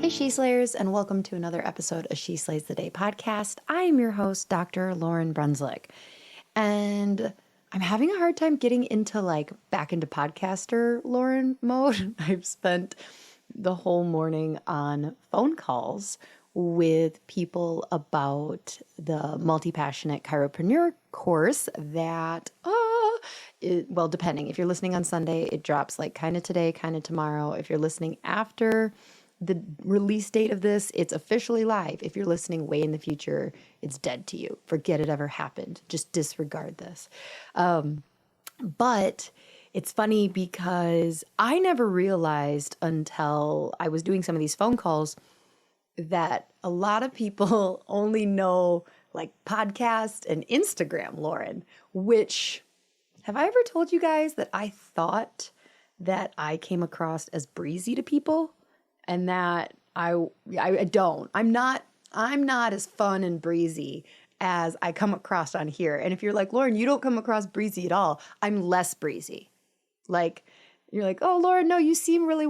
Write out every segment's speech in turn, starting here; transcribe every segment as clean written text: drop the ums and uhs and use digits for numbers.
Hey, She Slayers, and welcome to another episode of She Slays the Day podcast. I am your host, Dr. Lauryn Brunslick, and I'm having a hard time getting into back into podcaster Lauryn mode. I've spent the whole morning on phone calls with people about the Multipassionate Chiropreneur course that, well, depending. If you're listening on Sunday, it drops kind of today, kind of tomorrow. If you're listening after the release date of this, it's officially live. If you're listening way in the future, it's dead to you. Forget it ever happened. Just disregard this. But it's funny because I never realized until I was doing some of these phone calls that a lot of people only know podcast and Instagram, Lauryn, which have I ever told you guys that I thought that I came across as breezy to people? And that I don't. I'm not as fun and breezy as I come across on here. And if you're like, Lauryn, you don't come across breezy at all, I'm less breezy. You're like, oh, Lauryn, no, you seem really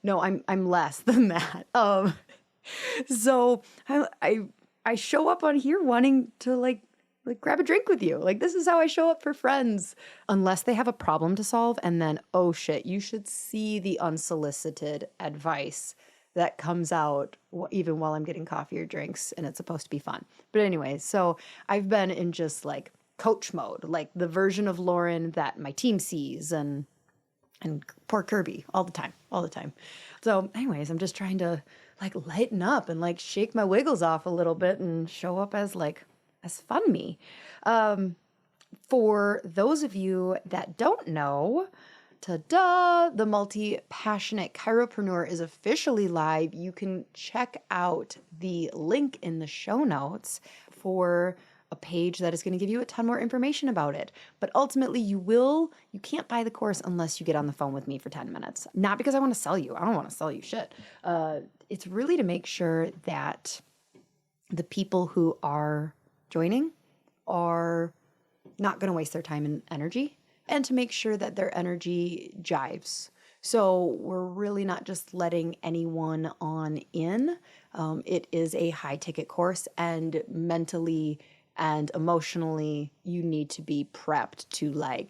no, I'm less than that. So I show up on here wanting to grab a drink with you. This is how I show up for friends, unless they have a problem to solve. And then, oh shit, you should see the unsolicited advice that comes out even while I'm getting coffee or drinks, and it's supposed to be fun. But anyway, so I've been in just coach mode, the version of Lauryn that my team sees, and poor Kirby all the time. So anyways, I'm just trying to lighten up and shake my wiggles off a little bit and show up as fun me. For those of you that don't know, ta-da, the Multi-Passionate Chiropreneur is officially live. You can check out the link in the show notes for a page that is going to give you a ton more information about it. But ultimately, you can't buy the course unless you get on the phone with me for 10 minutes. Not because I want to sell you. I don't want to sell you shit. It's really to make sure that the people who are joining are not going to waste their time and energy, and to make sure that their energy jives. So we're really not just letting anyone on in. It is a high ticket course, and mentally and emotionally, you need to be prepped to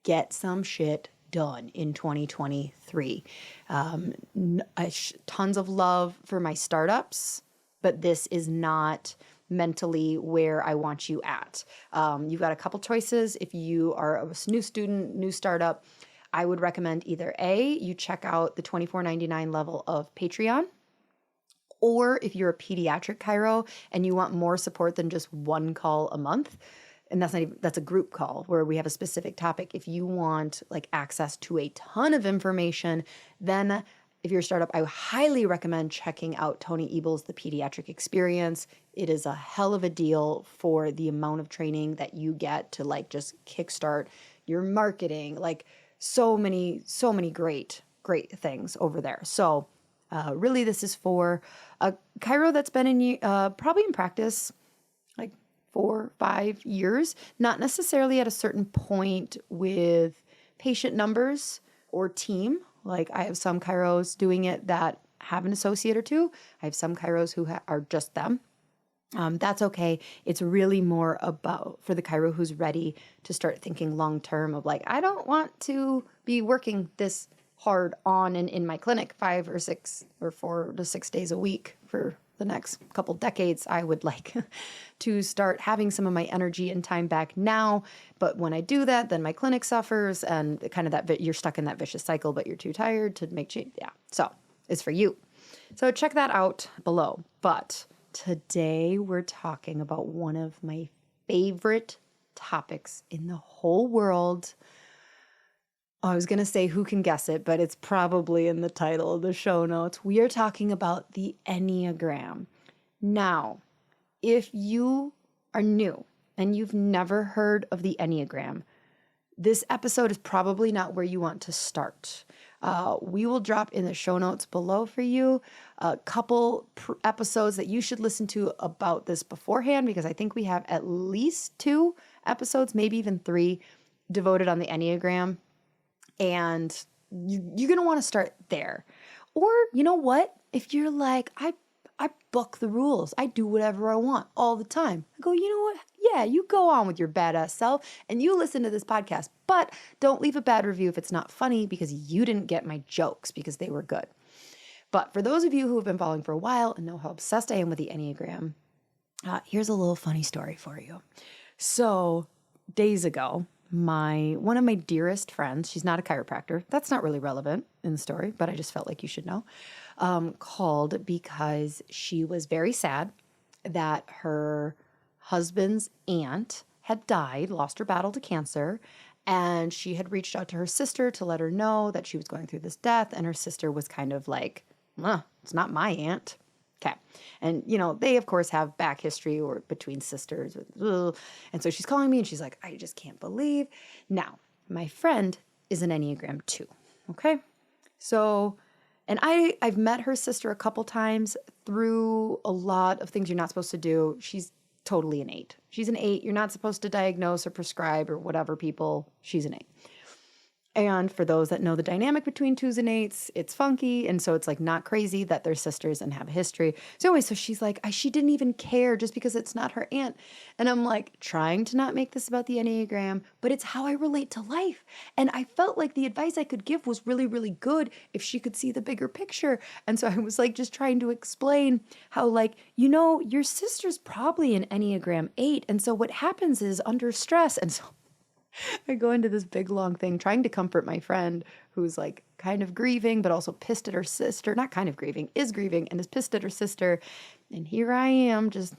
get some shit done in 2023. Tons of love for my startups, but this is not mentally where I want you at. You've got a couple choices. If you are a new student, new startup, I would recommend either A, you check out the $24.99 level of Patreon, or if you're a pediatric chiro and you want more support than just one call a month, and that's a group call where we have a specific topic. If you want access to a ton of information, then if you're a startup, I highly recommend checking out Tony Ebel's The Pediatric Experience. It is a hell of a deal for the amount of training that you get to just kickstart your marketing. So many great things over there. So really this is for a chiro that's been in probably in practice 4 or 5 years, not necessarily at a certain point with patient numbers or team. I have some chiros doing it that have an associate or two. I have some chiros who are just them. That's okay. It's really more about for the chiro who's ready to start thinking long-term of I don't want to be working this hard on and in my clinic 5 or 6 or 4 to 6 days a week for the next couple decades. I would like to start having some of my energy and time back now. But when I do that, then my clinic suffers, and kind of that you're stuck in that vicious cycle, but you're too tired to make change. Yeah. So it's for you. So check that out below. But today we're talking about one of my favorite topics in the whole world. I was going to say who can guess it, but it's probably in the title of the show notes. We are talking about the Enneagram. Now, if you are new and you've never heard of the Enneagram, this episode is probably not where you want to start. We will drop in the show notes below for you a couple episodes that you should listen to about this beforehand, because I think we have at least 2 episodes, maybe even 3, devoted on the Enneagram. And you're going to want to start there. Or you know what? If you're like, I buck the rules. I do whatever I want all the time. I go, you know what? Yeah, you go on with your badass self and you listen to this podcast, but don't leave a bad review if it's not funny because you didn't get my jokes because they were good. But for those of you who have been following for a while and know how obsessed I am with the Enneagram, here's a little funny story for you. So days ago, one of my dearest friends, she's not a chiropractor. That's not really relevant in the story, but I just felt like you should know, called because she was very sad that her husband's aunt had died, lost her battle to cancer, and she had reached out to her sister to let her know that she was going through this death, and her sister was kind of like, it's not my aunt. Okay. And, they, of course, have back history or between sisters. And so she's calling me and she's like, I just can't believe. Now, my friend is an Enneagram 2. Okay. So, and I've met her sister a couple times through a lot of things you're not supposed to do. She's totally an 8. She's an 8. You're not supposed to diagnose or prescribe or whatever people. She's an 8. And for those that know the dynamic between 2s and 8s, it's funky. And so it's like not crazy that they're sisters and have a history. So anyway, so she's like, she didn't even care just because it's not her aunt. And I'm like trying to not make this about the Enneagram, but it's how I relate to life. And I felt like the advice I could give was really, really good if she could see the bigger picture. And so I was like just trying to explain how like, your sister's probably an Enneagram 8. And so what happens is under stress. And so I go into this big long thing trying to comfort my friend who's like kind of grieving, but also pissed at her sister. Not kind of grieving, is grieving and is pissed at her sister. And here I am just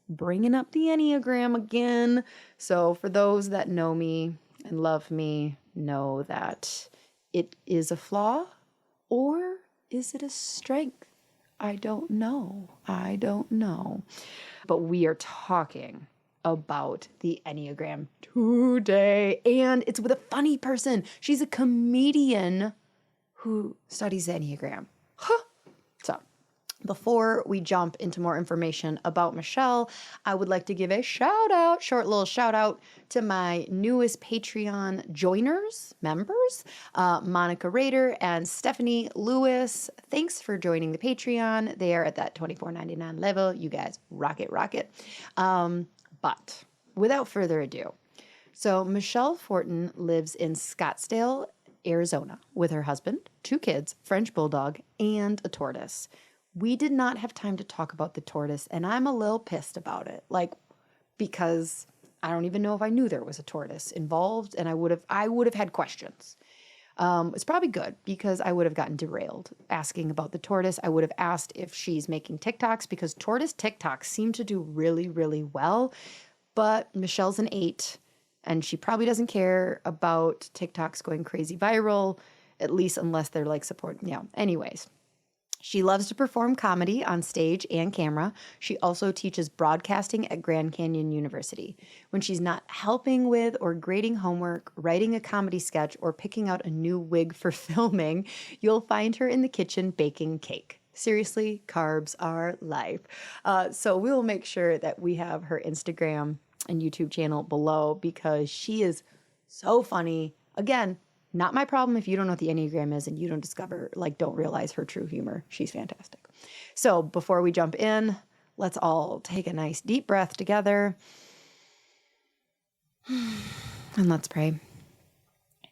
bringing up the Enneagram again. So for those that know me and love me, know that it is a flaw, or is it a strength? I don't know. But we are talking about the Enneagram today. And it's with a funny person. She's a comedian who studies the Enneagram. So before we jump into more information about Michelle, I would like to give a short little shout out to my newest Patreon members, Monica Rader and Stephanie Lewis. Thanks for joining the Patreon. They are at that $24.99 level. You guys rock it. But without further ado, so Michelle Fortin lives in Scottsdale, Arizona with her husband, 2 kids, French bulldog, and a tortoise. We did not have time to talk about the tortoise, and I'm a little pissed about it, because I don't even know if I knew there was a tortoise involved, and I would have had questions. It's probably good because I would have gotten derailed asking about the tortoise. I would have asked if she's making TikToks because tortoise TikToks seem to do really, really well. But Michelle's an 8 and she probably doesn't care about TikToks going crazy viral, at least unless they're like support. Anyways. She loves to perform comedy on stage and camera. She also teaches broadcasting at Grand Canyon University. When she's not helping with or grading homework, writing a comedy sketch, or picking out a new wig for filming, you'll find her in the kitchen baking cake. Seriously, carbs are life. So we will make sure that we have her Instagram and YouTube channel below because she is so funny. Again, not my problem if you don't know what the Enneagram is and you don't realize her true humor. She's fantastic. So before we jump in, let's all take a nice deep breath together. And let's pray.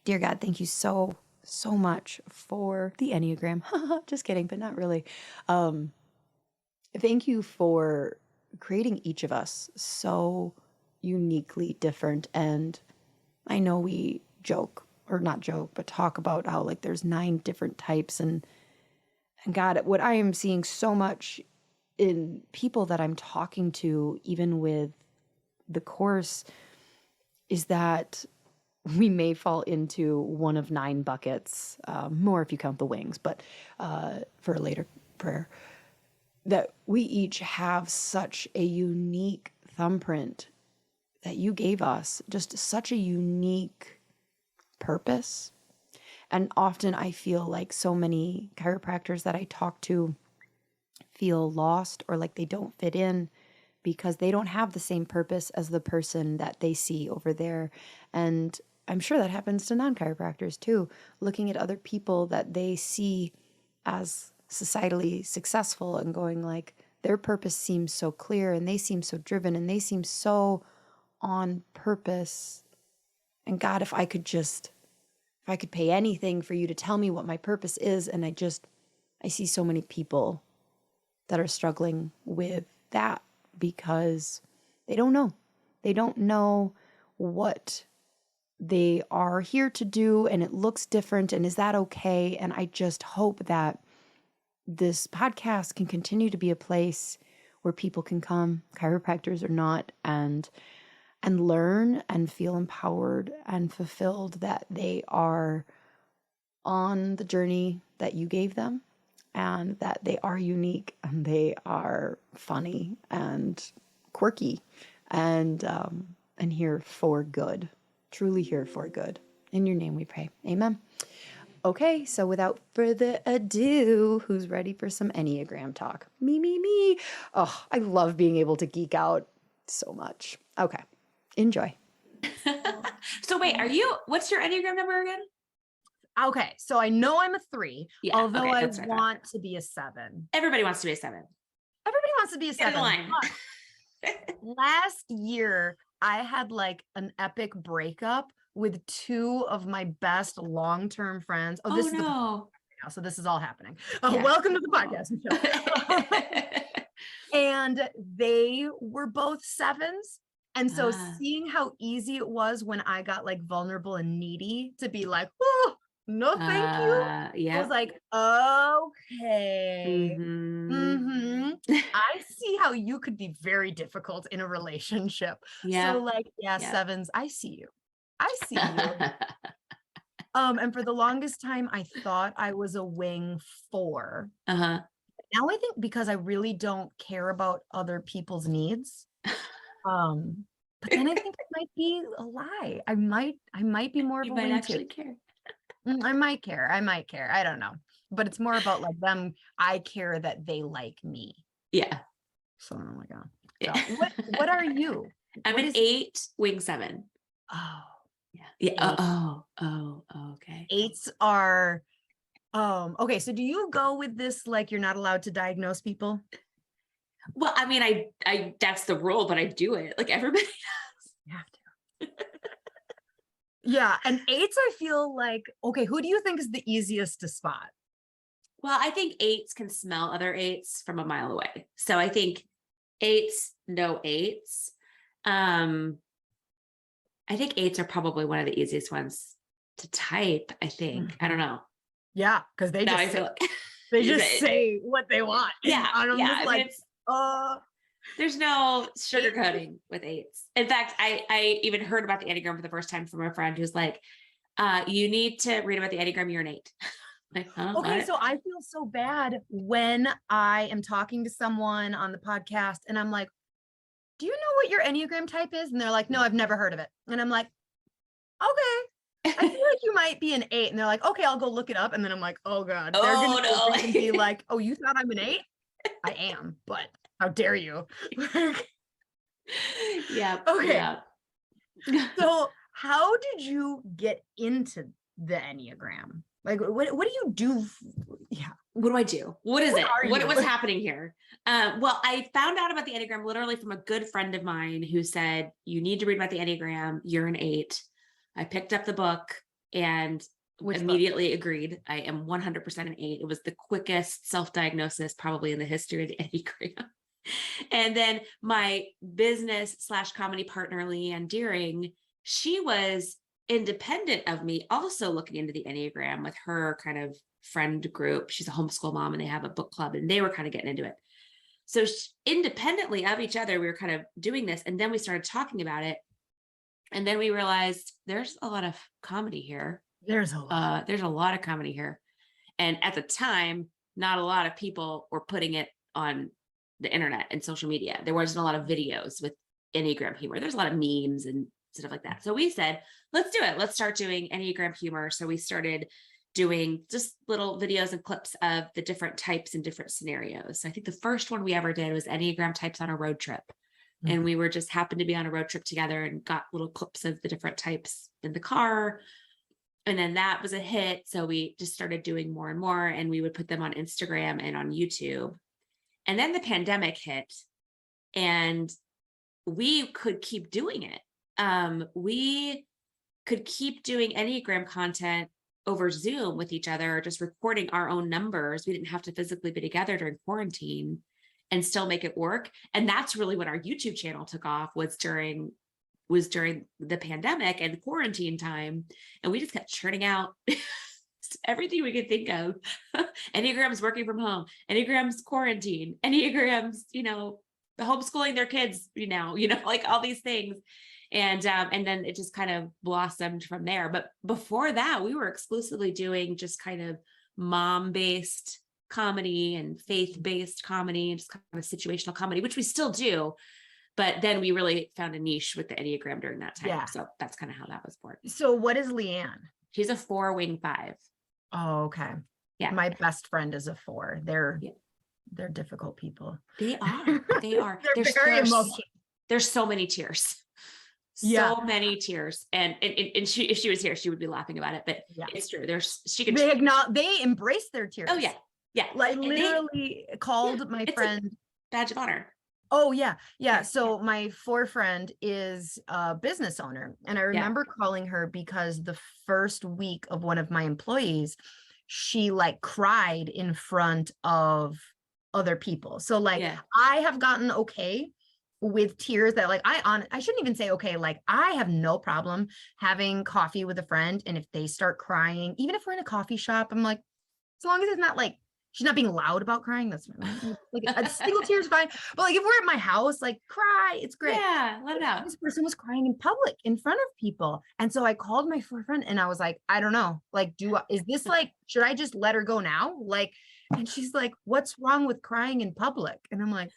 Dear God, thank you so much for the Enneagram. Just kidding, but not really. Thank you for creating each of us so uniquely different. And I know we talk about how there's 9 different types and God, what I am seeing so much in people that I'm talking to, even with the course, is that we may fall into one of 9 buckets, more if you count the wings, but for a later prayer, that we each have such a unique thumbprint that you gave us, just such a unique purpose. And often I feel like so many chiropractors that I talk to feel lost or like they don't fit in because they don't have the same purpose as the person that they see over there. And I'm sure that happens to non-chiropractors too, looking at other people that they see as societally successful and going like, their purpose seems so clear and they seem so driven and they seem so on purpose. And God, if I could pay anything for you to tell me what my purpose is. And I see so many people that are struggling with that because they don't know. They don't know what they are here to do, and it looks different. And is that okay? And I just hope that this podcast can continue to be a place where people can come, chiropractors or not, and learn and feel empowered and fulfilled that they are on the journey that you gave them, and that they are unique and they are funny and quirky and here for good, truly here for good. In your name we pray. Amen. Okay, so without further ado, who's ready for some Enneagram talk? Me. Oh, I love being able to geek out so much. Okay, enjoy. So wait, what's your Enneagram number again? Okay, so I know I'm a 3, Yeah, although okay, I want to be a 7. Everybody wants to be a 7. Everybody wants to be a 7. Get in line. Last year, I had like an epic breakup with 2 of my best long-term friends. Oh, this is no. So this is all happening. Yeah. Welcome to the podcast, Michelle. And they were both 7s. And so seeing how easy it was when I got like vulnerable and needy to be like, oh, no, thank you. Yeah. I was like, okay. I see how you could be very difficult in a relationship. Yeah. So like, yeah, 7s, I see you. And for the longest time, I thought I was a wing 4. Now I think because I really don't care about other people's needs. But then I think it might be a lie. I might be more of a wing 2. You might actually care. I might care. I don't know. But it's more about like them. I care that they like me. Yeah. So oh my God. Yeah. So, what are you? I'm an 8, wing 7. Oh. Yeah. Oh, okay. 8s are okay. So do you go with this like you're not allowed to diagnose people? Well, I mean, I that's the rule, but I do it. Like everybody does. You have to. Yeah. And 8s, I feel like, okay, who do you think is the easiest to spot? Well, I think 8s can smell other 8s from a mile away. So I think 8s know 8s. I think 8s are probably one of the easiest ones to type, I think. I don't know. Yeah, because they just say what they want. Yeah. There's no sugarcoating with 8s. In fact, I even heard about the Enneagram for the first time from a friend who's like, you need to read about the Enneagram, you're an 8. Like, okay, what? So I feel so bad when I am talking to someone on the podcast and I'm like, do you know what your Enneagram type is? And they're like, no, I've never heard of it. And I'm like, okay, I feel like you might be an 8. And they're like, okay, I'll go look it up. And then I'm like, oh God, they're going to be like, oh, you thought I'm an 8? I am, but how dare you? Yeah. Okay. Yeah. So how did you get into the Enneagram? Like, what do you do? Yeah. What do I do? What is it? What's happening here? Well, I found out about the Enneagram literally from a good friend of mine who said, you need to read about the Enneagram. You're an 8. I picked up the book and immediately agreed. I am 100% an 8. It was the quickest self-diagnosis probably in the history of the Enneagram. And then my business / comedy partner, Leanne Deering, she was independent of me, also looking into the Enneagram with her kind of friend group. She's a homeschool mom and they have a book club and they were kind of getting into it. So independently of each other, we were kind of doing this. And then we started talking about it. And then we realized there's a lot of comedy here. There's a lot of comedy here. And at the time, not a lot of people were putting it on the internet and social media. There wasn't a lot of videos with Enneagram humor. There's a lot of memes and stuff like that. So we said, let's do it. Let's start doing Enneagram humor. So we started doing just little videos and clips of the different types and different scenarios. So I think the first one we ever did was Enneagram types on a road trip. Mm-hmm. And we were just happened to be on a road trip together and got little clips of the different types in the car. And then that was a hit. So we just started doing more and more, and we would put them on Instagram and on YouTube. And then the pandemic hit, and we could keep doing it. We could keep doing Enneagram content over Zoom with each other, just recording our own numbers. We didn't have to physically be together during quarantine and still make it work. And that's really when our YouTube channel took off, was during the pandemic and quarantine time. And we just kept churning out everything we could think of. Enneagrams working from home, Enneagrams quarantine, Enneagrams, homeschooling their kids, like all these things. And then it just kind of blossomed from there. But before that, we were exclusively doing just kind of mom-based comedy and faith-based comedy and just kind of situational comedy, which we still do. But then we really found a niche with the Enneagram during that time. Yeah. So that's kind of how that was born. So what is Leanne? She's a 4 wing 5. Oh, okay. Yeah. My best friend is a 4. They're difficult people. They are. They're very emotional. There's so many tears. So many tears. And she, if she was here, she would be laughing about it, but it's true. They embrace their tears. Oh yeah. Yeah. Like literally called my friend. Badge of honor. Oh yeah. Yeah. So my 4 friend is a business owner. And I remember calling her because the first week of one of my employees, she like cried in front of other people. So like I have gotten okay with tears that like I shouldn't even say okay, like I have no problem having coffee with a friend, and if they start crying, even if we're in a coffee shop, I'm like, as long as it's not like she's not being loud about crying, that's like a single tear is fine. But like if we're at my house, like cry, it's great. Yeah, let it out. This person was crying in public in front of people, and so I called my friend and I was like, I don't know, like is this like, should I just let her go now? Like, and she's like, what's wrong with crying in public? And I'm like,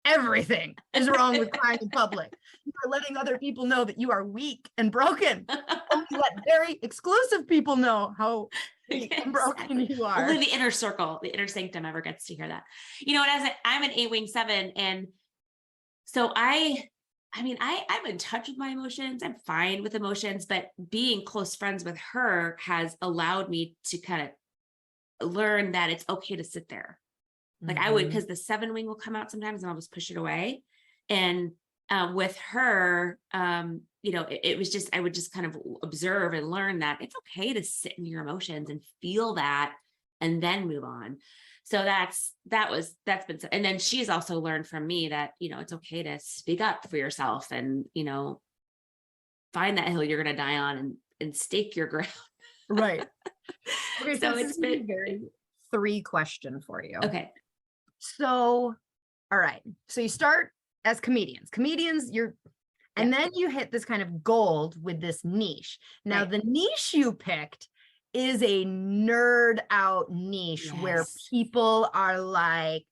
everything is wrong with crying in public. You are letting other people know that you are weak and broken. Only let very exclusive people know how weak and broken you are. Only the inner circle, the inner sanctum ever gets to hear that. And I'm an 8 wing 7. And so I'm in touch with my emotions. I'm fine with emotions, but being close friends with her has allowed me to kind of learn that it's okay to sit there. Like I would, because the 7 wing will come out sometimes and I'll just push it away. And with her, it was just, I would just kind of observe and learn that it's okay to sit in your emotions and feel that and then move on. So that's been, and then she's also learned from me that, it's okay to speak up for yourself and, find that hill you're going to die on and stake your ground. Right. Okay. So it's been a very 3 question for you. Okay. So, all right. So you start as comedians, and then you hit this kind of gold with this niche. Now the niche you picked is a nerd out niche where people are like,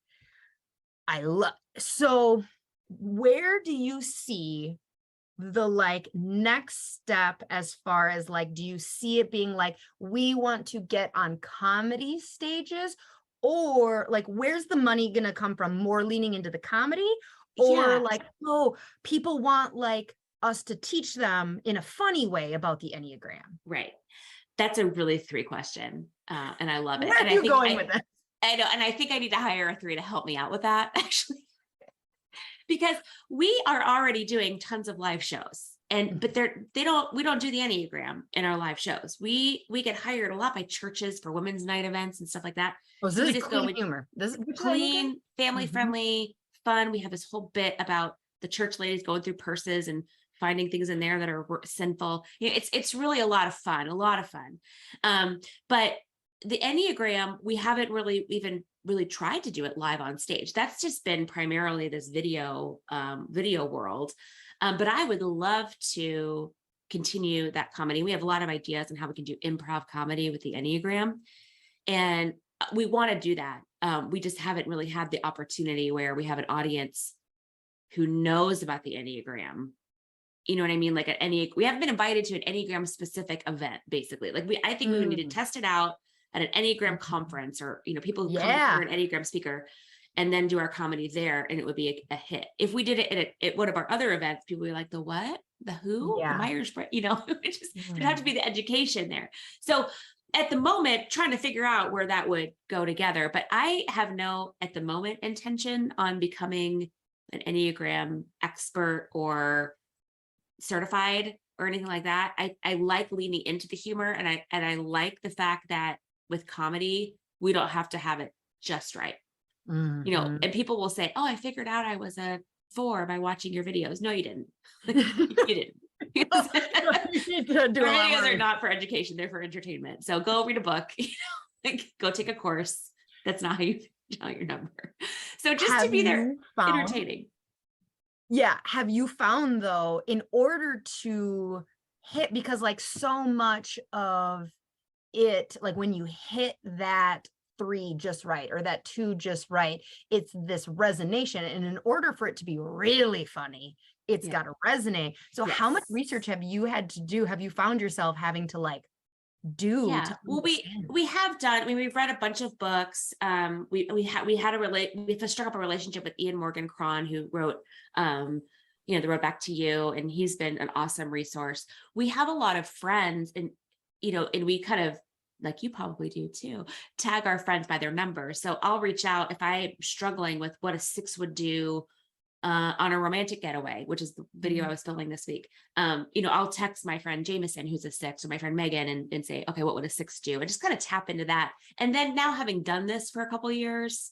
so where do you see the like next step as far as like, do you see it being like, we want to get on comedy stages? Or like, where's the money going to come from? More leaning into the comedy, or like, oh, people want like us to teach them in a funny way about the Enneagram. Right. That's a really 3 question. And I love it. Where are you going with it? I know. And I think I need to hire a 3 to help me out with that actually, because we are already doing tons of live shows. But we don't do the Enneagram in our live shows. We get hired a lot by churches for women's night events and stuff like that. Oh, so this is clean humor. This is clean, family friendly, fun. We have this whole bit about the church ladies going through purses and finding things in there that are sinful. It's really a lot of fun. But the Enneagram, we haven't really even tried to do it live on stage. That's just been primarily this video world. But I would love to continue that comedy. We have a lot of ideas on how we can do improv comedy with the Enneagram. And we want to do that. We just haven't really had the opportunity where we have an audience who knows about the Enneagram. You know what I mean? Like we haven't been invited to an Enneagram specific event, basically. Like I think we would need to test it out at an Enneagram conference, or, people who come for an Enneagram speaker, and then do our comedy there, and it would be a hit. If we did it at one of our other events, people would be like, the what? the who, the Yeah. Myers-Briggs, you know, it just there'd have to Mm. be the education there. So at the moment, trying to figure out where that would go together, but I have no, at the moment, intention on becoming an Enneagram expert or certified or anything like that. I like leaning into the humor, and I like the fact that with comedy, we don't have to have it just right. You know, Mhm. and people will say, "Oh, I figured out I was a 4 by watching your videos." No, you didn't. You didn't. You need to do Our a lot videos are more. not for education, they're for entertainment. So go read a book, like go take a course. That's not how you tell your number. So just to Have be there you found entertaining. Yeah, have you found though, in order to hit, because like so much of it, like when you hit that 3 just right or that 2 just right, it's this resonation. And in order for it to be really funny, it's Yeah. got to resonate. So how much Yes. research have you had to do? Have you found yourself having to like do Yeah. to Well, understand? we have done. I mean, we've read a bunch of books. We struck up a relationship with Ian Morgan Cron, who wrote, you know, The Road Back to You, and he's been an awesome resource. We have a lot of friends, and you know, and we kind of, like you probably do too, tag our friends by their number. So I'll reach out if I'm struggling with what a 6 would do on a romantic getaway, which is the video I was filming this week. You know, I'll text my friend Jameson, who's a 6, or my friend Megan, and say, okay, what would a 6 do? And just kind of tap into that. And then now, having done this for a couple of years,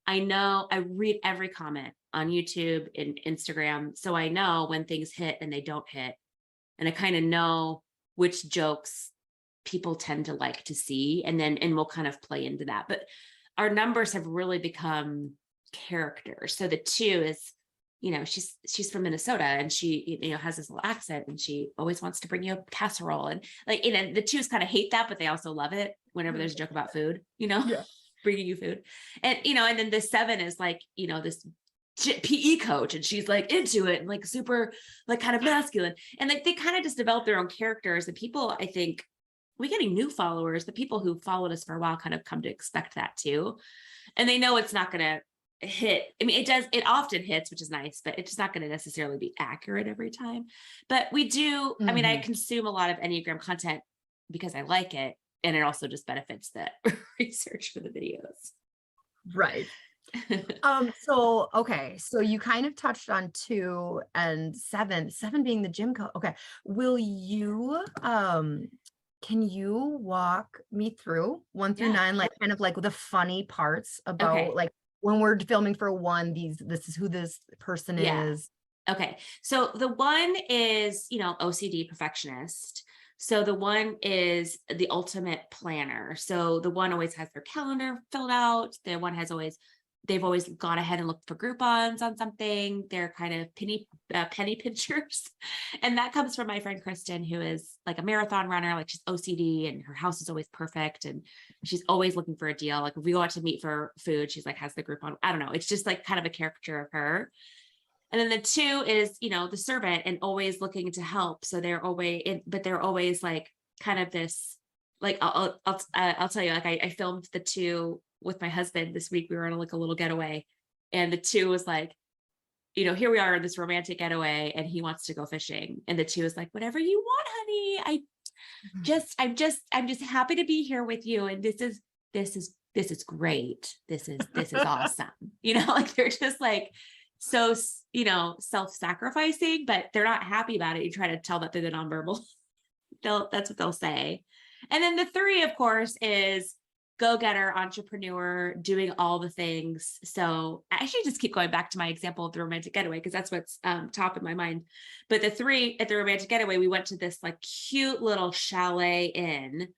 I know I read every comment on YouTube and Instagram. So I know when things hit and they don't hit. And I kind of know which jokes people tend to like to see. And we'll kind of play into that. But our numbers have really become characters. So the 2 is, you know, she's from Minnesota, and she, you know, has this little accent, and she always wants to bring you a casserole. And like, you know, the 2s kind of hate that, but they also love it whenever there's a joke about food, you know, Yeah. bringing you food. And, you know, and then the 7 is like, you know, this PE coach, and she's like into it and like super, like kind of masculine. And like, they kind of just develop their own characters. And people, I think, we're getting new followers. The people who followed us for a while kind of come to expect that too. And they know it's not going to hit. I mean, it often hits, which is nice, but it's just not going to necessarily be accurate every time. But we do, I mean, I Mhm. consume a lot of Enneagram content because I like it. And it also just benefits the research for the videos. Right. So okay, so you kind of touched on 2 and 7 being the gym coach. Okay. Will you can you walk me through 1 through Yeah. 9, like kind of like the funny parts about Okay. like when we're filming for 1, this is who this person Yeah. is. Okay. So the 1 is, you know, OCD perfectionist. So the 1 is the ultimate planner. So the 1 always has their calendar filled out. They've always gone ahead and looked for Groupons on something. They're kind of penny pinchers. And that comes from my friend Kristen, who is like a marathon runner. Like, she's OCD, and her house is always perfect, and she's always looking for a deal. Like, if we go out to meet for food, she's like, has the Groupon. I don't know. It's just like kind of a caricature of her. And then the 2 is, you know, the servant, and always looking to help. So they're always like kind of this, like, I'll tell you, like, I filmed the 2 with my husband this week. We were on like a little getaway, and the 2 was like, you know, here we are in this romantic getaway, and he wants to go fishing. And the 2 is like, whatever you want, honey. I'm just happy to be here with you. And this is great. This is awesome. You know, like, they're just like, so, you know, self-sacrificing, but they're not happy about it. You try to tell that through the nonverbal. That's what they'll say. And then the 3, of course, is go-getter, entrepreneur, doing all the things. So I actually just keep going back to my example of the romantic getaway, because that's what's top of my mind. But the 3 at the romantic getaway, we went to this like cute little chalet inn.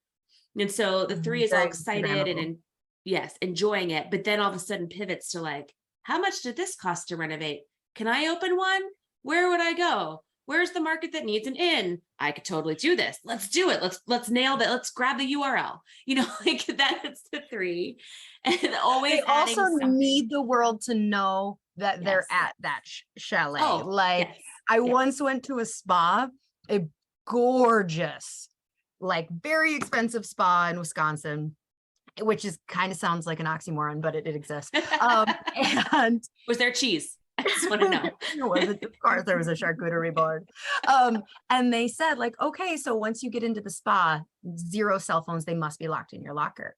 And so the 3 is all Very excited Instagrammable. and yes, enjoying it. But then all of a sudden pivots to like, how much did this cost to renovate? Can I open one? Where would I go? Where's the market that needs an inn? I could totally do this. Let's do it. Let's nail that. Let's grab the URL. You know, like, that's the 3. And always They adding also something. need the world to know that they're Yes. at that chalet. Oh, Like, yes. I Yes. once went to a spa, a gorgeous, like very expensive spa in Wisconsin, which is kind of sounds like an oxymoron, but it exists. And Was there cheese? I just want to know. It wasn't, of course, there was a charcuterie board. And they said like, okay, so once you get into the spa, 0 cell phones, they must be locked in your locker.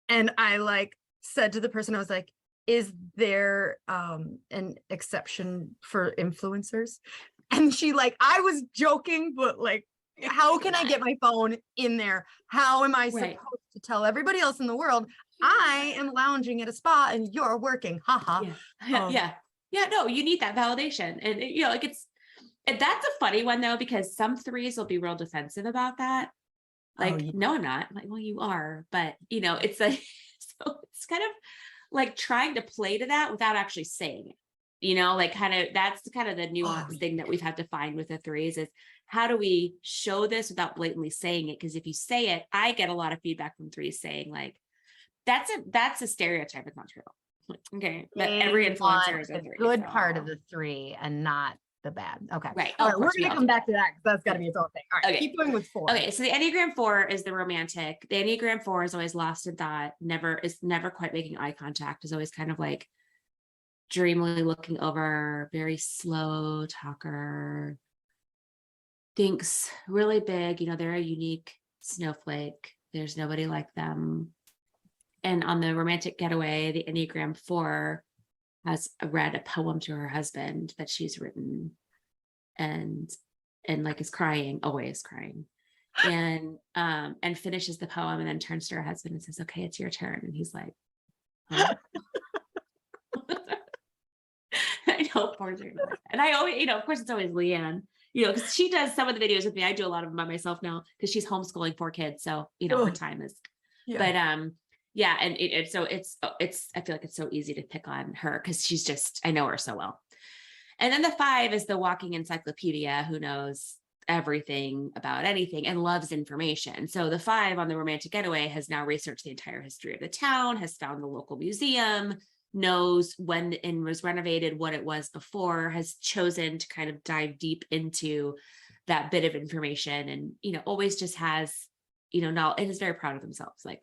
And I like said to the person, I was like, is there an exception for influencers? And she like, I was joking, but like, how can I get my phone in there? How am I supposed to tell everybody else in the world I am lounging at a spa and you're working? Haha. Yeah. No, you need that validation. And you know, like that's a funny one though, because some threes will be real defensive about that. Like, no, I'm not. Like, well, you are, but you know, it's like, so it's kind of like trying to play to that without actually saying it. You know, like that's kind of the nuanced thing that we've had to find with the threes is how do we show this without blatantly saying it? Because if you say it, I get a lot of feedback from threes saying like, that's a stereotype. It's not true. Okay. But every influencer is a three. Good part of the 3 and not the bad. Okay. Right. All right. We're going to come back to that because that's got to be its own thing. All right. Okay. Keep going with 4. Okay. So the Enneagram 4 is the romantic. The Enneagram 4 is always lost in thought, never quite making eye contact, is always kind of like dreamily looking over, very slow talker, thinks really big. You know, they're a unique snowflake. There's nobody like them. And on the romantic getaway, the Enneagram 4 has read a poem to her husband that she's written and like is crying, always crying. And finishes the poem and then turns to her husband and says, okay, it's your turn. And he's like, huh? I know, poor Jane. And I always, you know, of course it's always Leanne, you know, because she does some of the videos with me. I do a lot of them by myself now because she's homeschooling 4 kids. So, you know, her time is, but yeah. And so it's, I feel like it's so easy to pick on her because she's just, I know her so well. And then the 5 is the walking encyclopedia who knows everything about anything and loves information. So the 5 on the romantic getaway has now researched the entire history of the town, has found the local museum, knows when it was renovated, what it was before, has chosen to kind of dive deep into that bit of information and, you know, always just has, you know, knowledge and is very proud of themselves. Like,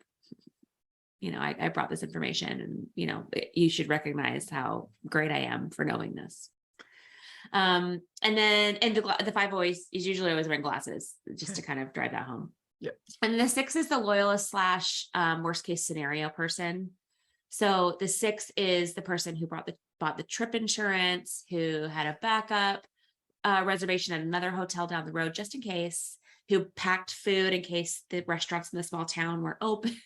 you know, I brought this information and, you know, you should recognize how great I am for knowing this. And then, and the 5 always is usually always wearing glasses just to kind of drive that home. Yep. And the 6 is the loyalist / worst case scenario person. So the 6 is the person who bought the trip insurance, who had a backup reservation at another hotel down the road, just in case, who packed food in case the restaurants in the small town were open,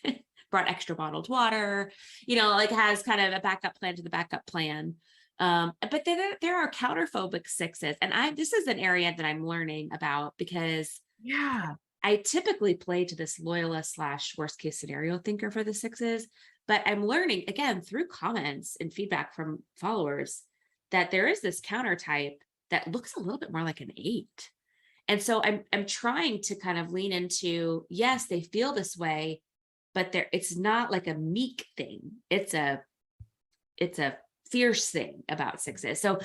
brought extra bottled water, you know, like has kind of a backup plan to the backup plan. But then there are counterphobic 6s. And this is an area that I'm learning about because I typically play to this loyalist / worst case scenario thinker for the 6s, but I'm learning again through comments and feedback from followers that there is this counter type that looks a little bit more like an 8. And so I'm trying to kind of lean into, yes, they feel this way, but it's not like a meek thing. It's a fierce thing about 6s. So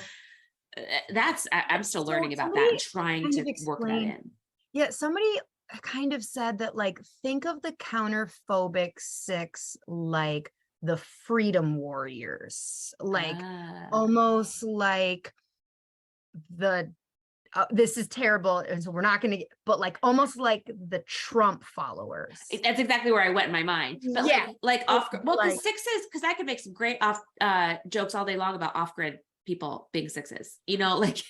I'm still learning about that and trying to work that in. Yeah. Somebody kind of said that, like, think of the counterphobic 6 like the freedom warriors, like almost like the this is terrible, and so we're not going to, but like almost like the Trump followers. That's exactly where I went in my mind. But like off, well, the 6s, because I could make some great off jokes all day long about off-grid people being 6s, you know, like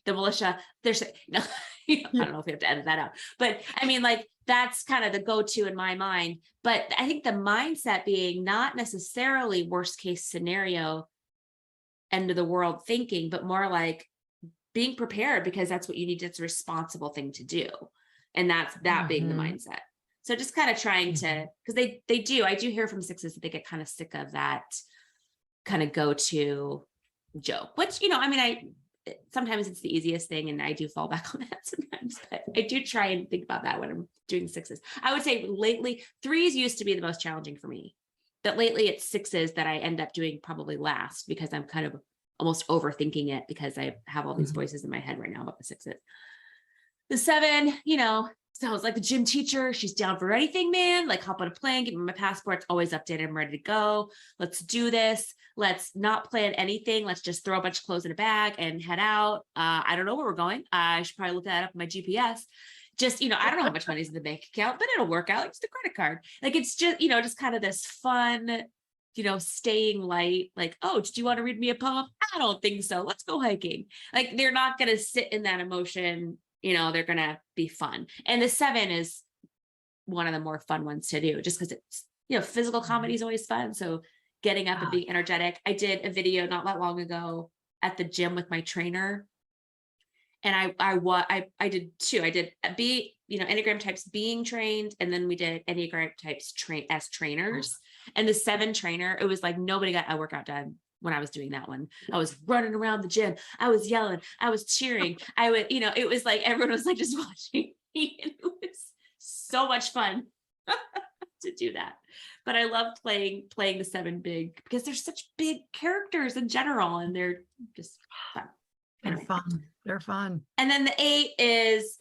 the militia, there's, you know, I don't know if we have to edit that out, but I mean, like, that's kind of the go-to in my mind. But I think the mindset being not necessarily worst case scenario, end of the world thinking, but more like being prepared because that's what you need. It's a responsible thing to do. And that's that being the mindset. So just kind of trying to, because I do hear from 6s that they get kind of sick of that kind of go-to joke, which, you know, I mean, sometimes it's the easiest thing and I do fall back on that sometimes, but I do try and think about that when I'm doing 6s. I would say lately 3s used to be the most challenging for me, but lately it's 6s that I end up doing probably last because I'm kind of almost overthinking it because I have all these voices in my head right now about the 6s. The 7, you know, sounds like the gym teacher. She's down for anything, man. Like hop on a plane, give me my passport. It's always updated. I'm ready to go. Let's do this. Let's not plan anything. Let's just throw a bunch of clothes in a bag and head out. I don't know where we're going. I should probably look that up in my GPS. Just, I don't know how much money's in the bank account, but it'll work out. It's the credit card. Like, it's just, just kind of this fun, staying light. Like, oh, do you want to read me a poem? I don't think so. Let's go hiking. Like, they're not going to sit in that emotion. They're going to be fun. And the 7 is one of the more fun ones to do, just because it's, physical comedy is always fun. So getting up and being energetic. I did a video not that long ago at the gym with my trainer. And I did 2. I did Enneagram types being trained, and then we did Enneagram types as trainers. And the 7 trainer, it was like nobody got a workout done when I was doing that one. I was running around the gym. I was yelling. I was cheering. I would, it was like everyone was like just watching me, and it was so much fun to do that. But I loved playing the 7 big, because they're such big characters in general, and they're just fun. They're fun. They're fun. And then the 8 is,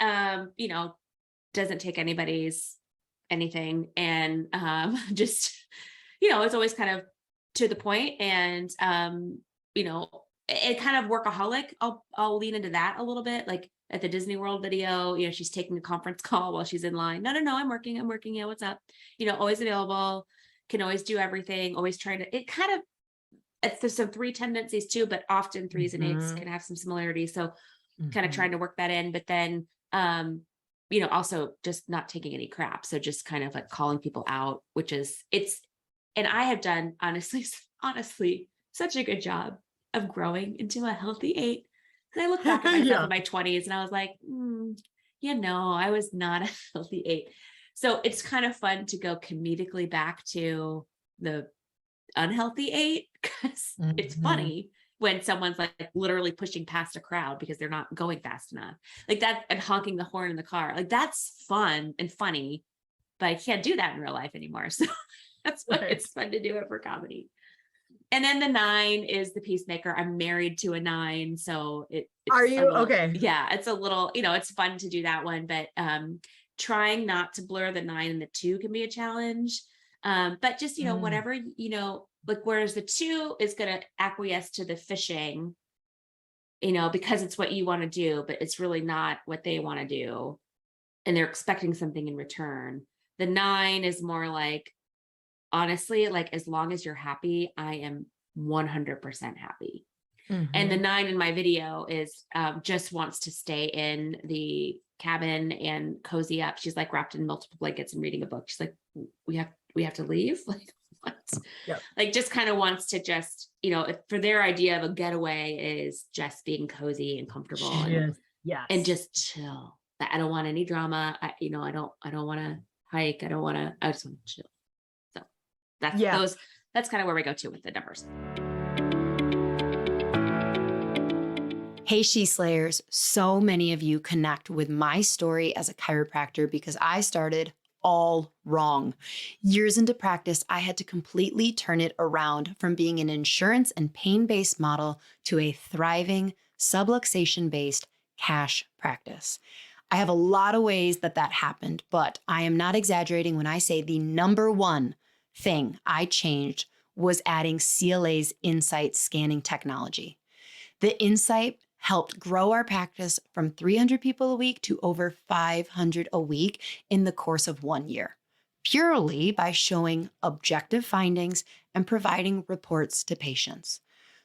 doesn't take anybody's anything, and just, it's always kind of to the point, and it kind of workaholic. I'll lean into that a little bit, like at the Disney World video. She's taking a conference call while she's in line. No, I'm working. Yeah, what's up? Always available, can always do everything. Always trying to. It kind of. There's some 3 tendencies too, but often 3s and 8s can have some similarities. So kind of trying to work that in, but then, also just not taking any crap. So just kind of like calling people out, and I have done honestly, such a good job of growing into a healthy 8. Cause I look back at myself in my 20s and I was like, I was not a healthy 8. So it's kind of fun to go comedically back to the unhealthy 8, because it's funny when someone's like literally pushing past a crowd because they're not going fast enough, like that, and honking the horn in the car. Like, that's fun and funny, but I can't do that in real life anymore. So that's why it's fun to do it for comedy. And then the 9 is the peacemaker. I'm married to a 9. So are you okay? Yeah. It's a little, it's fun to do that one, but trying not to blur the 9 and the 2 can be a challenge. But just, whatever, like, whereas the 2 is going to acquiesce to the fishing, because it's what you want to do, but it's really not what they want to do. And they're expecting something in return. The 9 is more like, honestly, like, as long as you're happy, I am 100% happy. And the 9 in my video is just wants to stay in the cabin and cozy up. She's like wrapped in multiple blankets and reading a book. She's like, we have to leave. Like, what? Yep. Like, just kind of wants to just, for their idea of a getaway is just being cozy and comfortable and just chill. I don't want any drama. I don't want to hike. I just want to chill. So that's kind of where we go to with the numbers. Hey, She Slayers, so many of you connect with my story as a chiropractor because I started all wrong. Years into practice, I had to completely turn it around from being an insurance and pain-based model to a thriving, subluxation-based cash practice. I have a lot of ways that happened, but I am not exaggerating when I say the number one thing I changed was adding CLA's Insight scanning technology. The Insight helped grow our practice from 300 people a week to over 500 a week in the course of 1 year, purely by showing objective findings and providing reports to patients.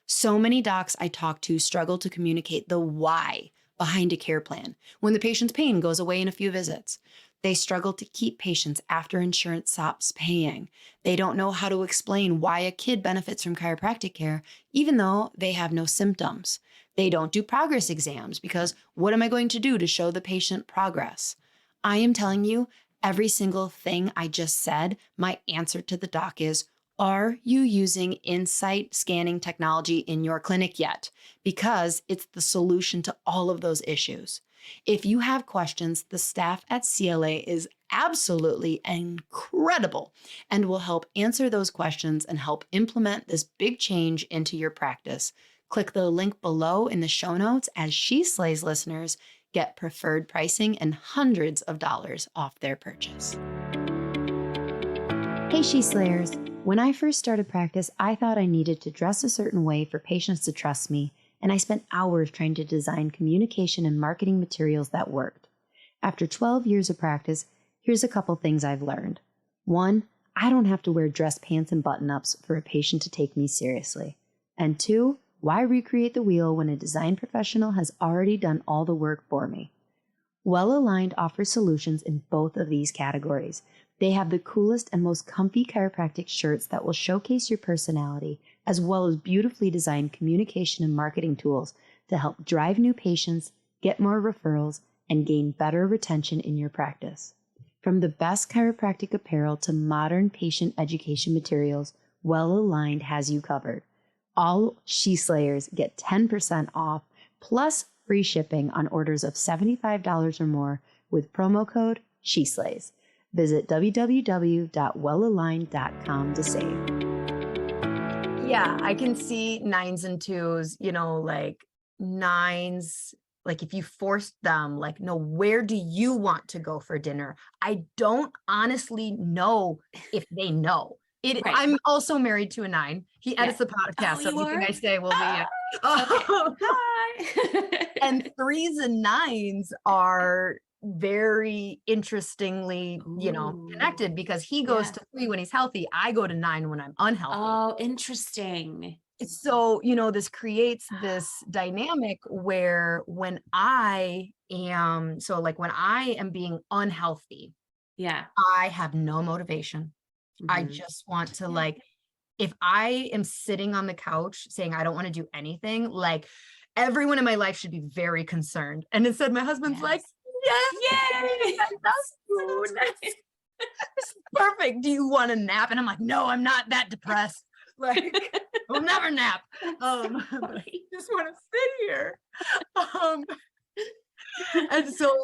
So many docs I talk to struggle to communicate the why behind a care plan when the patient's pain goes away in a few visits. They struggle to keep patients after insurance stops paying. They don't know how to explain why a kid benefits from chiropractic care, even though they have no symptoms. They don't do progress exams because what am I going to do to show the patient progress? I am telling you, every single thing I just said, my answer to the doc is, are you using Insight scanning technology in your clinic yet? Because it's the solution to all of those issues. If you have questions, the staff at CLA is absolutely incredible and will help answer those questions and help implement this big change into your practice. Click the link below in the show notes as She Slays listeners Get preferred pricing and hundreds of dollars off their purchase. Hey, She Slayers. When I first started practice, I thought I needed to dress a certain way for patients to trust me, and I spent hours trying to design communication and marketing materials that worked. After 12 years of practice, here's a couple things I've learned. 1, I don't have to wear dress pants and button-ups for a patient to take me seriously. And 2, why recreate the wheel when a design professional has already done all the work for me? Well Aligned offers solutions in both of these categories. They have the coolest and most comfy chiropractic shirts that will showcase your personality, as well as beautifully designed communication and marketing tools to help drive new patients, get more referrals, and gain better retention in your practice. From the best chiropractic apparel to modern patient education materials, Well Aligned has you covered. All She Slayers get 10% off plus free shipping on orders of $75 or more with promo code SheSlays. Visit www.wellaligned.com to save. Yeah, I can see 9s and 2s, like 9s, like if you forced them, like, no, where do you want to go for dinner? I don't honestly know if they know. Right. I'm also married to a 9. He edits the podcast, so everything I say will be Okay. Hi. And 3s and 9s are very interestingly, connected, because he goes to 3 when he's healthy. I go to 9 when I'm unhealthy. Oh, interesting. So, this creates this dynamic where when I am being unhealthy, I have no motivation. I just want to if I am sitting on the couch saying I don't want to do anything, like everyone in my life should be very concerned. And instead my husband's like, yes, yay, that's so nice. This is perfect. Do you want a nap? And I'm like, no, I'm not that depressed. Like, I'll never nap. But I just want to sit here. And so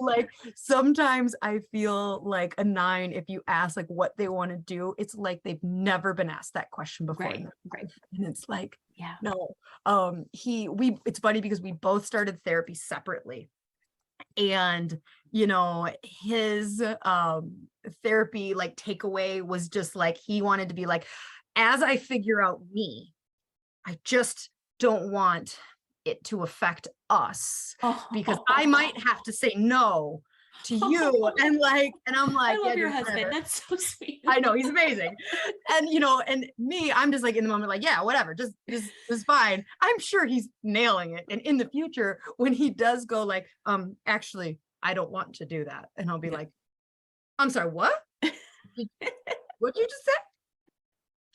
sometimes I feel like a 9, if you ask what they want to do, it's like they've never been asked that question before. Right. And it's like, no. It's funny because we both started therapy separately. And his therapy takeaway was just he wanted to be as I figure out me, I just don't want it to affect us, because I might have to say no to you. And I'm like, I love your husband. That's so sweet. I know, he's amazing. And and me, I'm just in the moment, yeah, whatever, just fine. I'm sure he's nailing it. And in the future, when he does go actually, I don't want to do that. And I'll be like, I'm sorry, what? What'd you just say?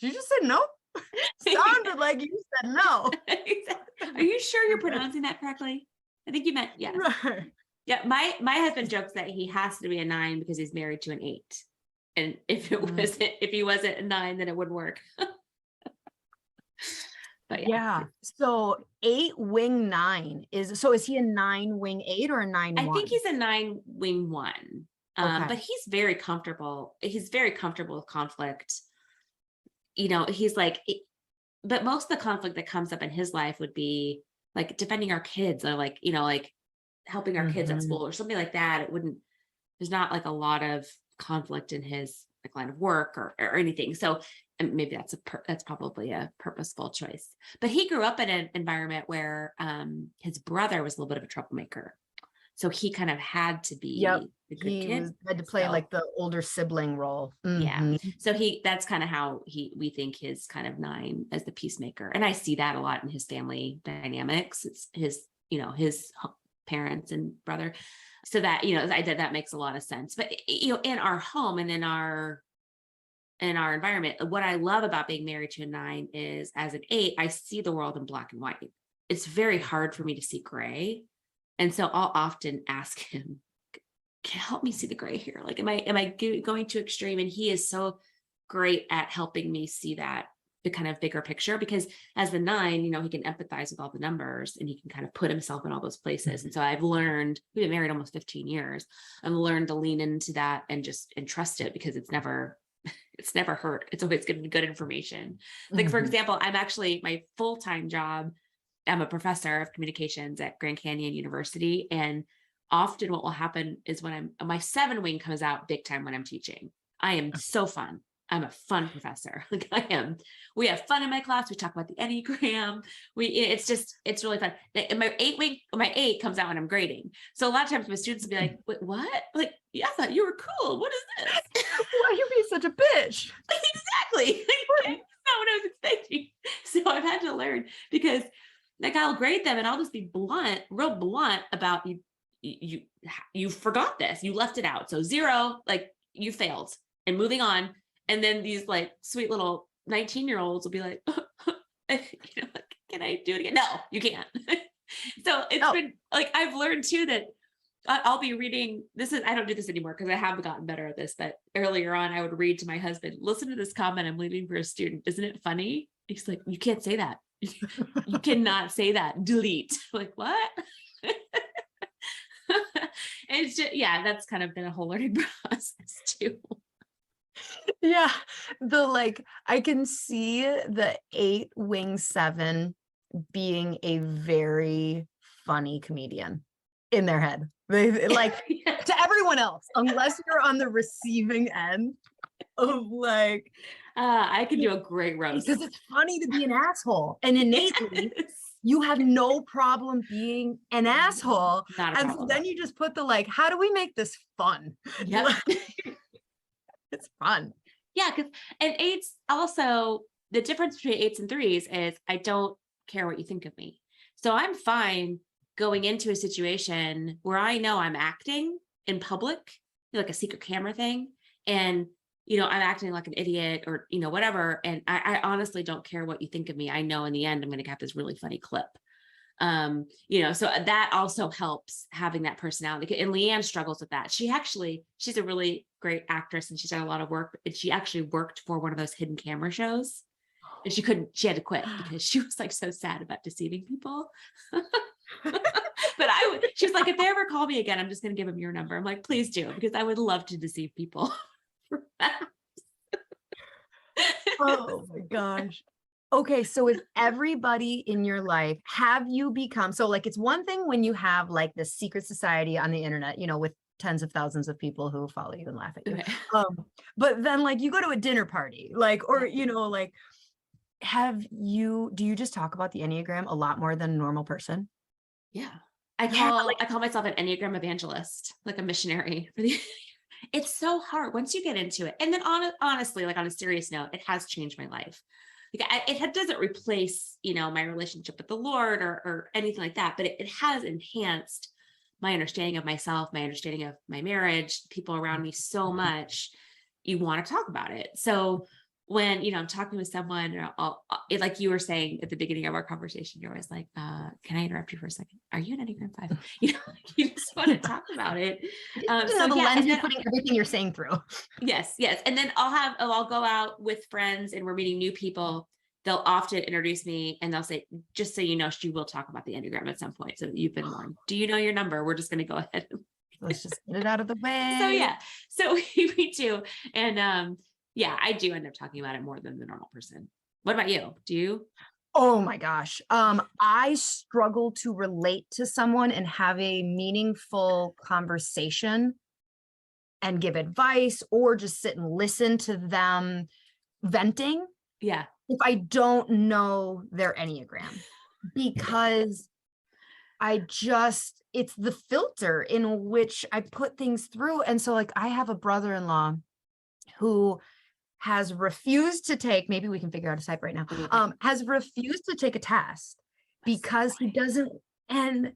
Did you just say no? Sounded like you said no. Are you sure you're pronouncing that correctly? I think you meant yes. Right. Yeah, my husband jokes that he has to be a 9 because he's married to an 8. And if he wasn't a 9, then it wouldn't work. But yeah. So 8 wing 9 is he a 9 wing 8 or a 9 I 1? think he's a 9 wing 1. But he's very comfortable. He's very comfortable with conflict. He's but most of the conflict that comes up in his life would be defending our kids, or helping our kids at school or something like that. There's not a lot of conflict in his line of work or anything. So, and maybe that's probably a purposeful choice. But he grew up in an environment where his brother was a little bit of a troublemaker. So he kind of had to be the good kid. Had to play the older sibling role. Yeah. So that's kind of how we think his kind of 9 as the peacemaker. And I see that a lot in his family dynamics. It's his parents and brother. So that, that makes a lot of sense. But, in our home and in our environment, what I love about being married to a 9 is, as an 8, I see the world in black and white. It's very hard for me to see gray. And so I'll often ask him, can you help me see the gray here? Am I going too extreme? And he is so great at helping me see the kind of bigger picture, because as the 9, he can empathize with all the numbers and he can kind of put himself in all those places. And so I've learned, we've been married almost 15 years. I've learned to lean into that and trust it, because it's never hurt. It's always good information. For example, I'm actually, my full-time job, I'm a professor of communications at Grand Canyon University. And often what will happen is when my 7 wing comes out big time when I'm teaching. I am so fun. I'm a fun professor. Like I am. We have fun in my class. We talk about the Enneagram. It's really fun. And my 8 wing, my 8 comes out when I'm grading. So a lot of times my students will be like, wait, what? Like, yeah, I thought you were cool. What is this? Why are you being such a bitch? Exactly. That's not what I was expecting. So I've had to learn, because like I'll grade them and I'll just be blunt, real blunt about you forgot this, you left it out. So 0, like you failed, and moving on. And then these like sweet little 19-year-olds will be like, like, can I do it again? No, you can't. So it's been like, I've learned too that I'll be reading I don't do this anymore because I have gotten better at this, but earlier on I would read to my husband, listen to this comment I'm leaving for a student. Isn't it funny? He's like, you can't say that. You cannot say that. Delete. Like, what? It's just, yeah, that's kind of been a whole learning process too. Yeah. I can see the 8 wing 7 being a very funny comedian in their head. They to everyone else, unless you're on the receiving end of like, I can do a great roast. Because it's funny to be an asshole, and innately you have no problem being an asshole. Not a problem. So then you just put the how do we make this fun? Yeah. It's fun. Yeah, and 8s also, the difference between 8s and 3s is I don't care what you think of me. So I'm fine going into a situation where I know I'm acting in public, like a secret camera thing, and I'm acting like an idiot or whatever, and I honestly don't care what you think of me. I know in the end I'm going to have this really funny clip. So that also helps, having that personality. And Leanne struggles with that. She's a really great actress, and she's done a lot of work, and she actually worked for one of those hidden camera shows, and she had to quit because she was like so sad about deceiving people. But she was like, if they ever call me again, I'm just going to give them your number. I'm like, please do, because I would love to deceive people. Oh my gosh. Okay, so is everybody in your life, have you become, so it's one thing when you have this secret society on the internet, with tens of thousands of people who follow you and laugh at you. Okay. But then you go to a dinner party, do you just talk about the Enneagram a lot more than a normal person? Yeah. I call myself an Enneagram evangelist, like a missionary for the it's so hard once you get into it. And then honestly, on a serious note, it has changed my life. It doesn't replace, my relationship with the Lord or anything like that, but it has enhanced my understanding of myself, my understanding of my marriage, people around me so much. You want to talk about it. So when, I'm talking with someone, like you were saying at the beginning of our conversation, you're always like, can I interrupt you for a second? Are you an Enneagram 5? You just want to talk about it. So the lens you're putting everything you're saying through. Yes. And then I'll go out with friends and we're meeting new people. They'll often introduce me and they'll say, just so you know, she will talk about the Enneagram at some point. So you've been warned. Do you know your number? We're just going to go ahead. Let's just get it out of the way. So yeah. So we do. And yeah, I do end up talking about it more than the normal person. What about you? Do you? Oh my gosh. I struggle to relate to someone and have a meaningful conversation and give advice or just sit and listen to them venting. Yeah. If I don't know their Enneagram, because it's the filter in which I put things through. And so I have a brother-in-law who has refused to take, maybe we can figure out a type right now, has refused to take a test because he doesn't, and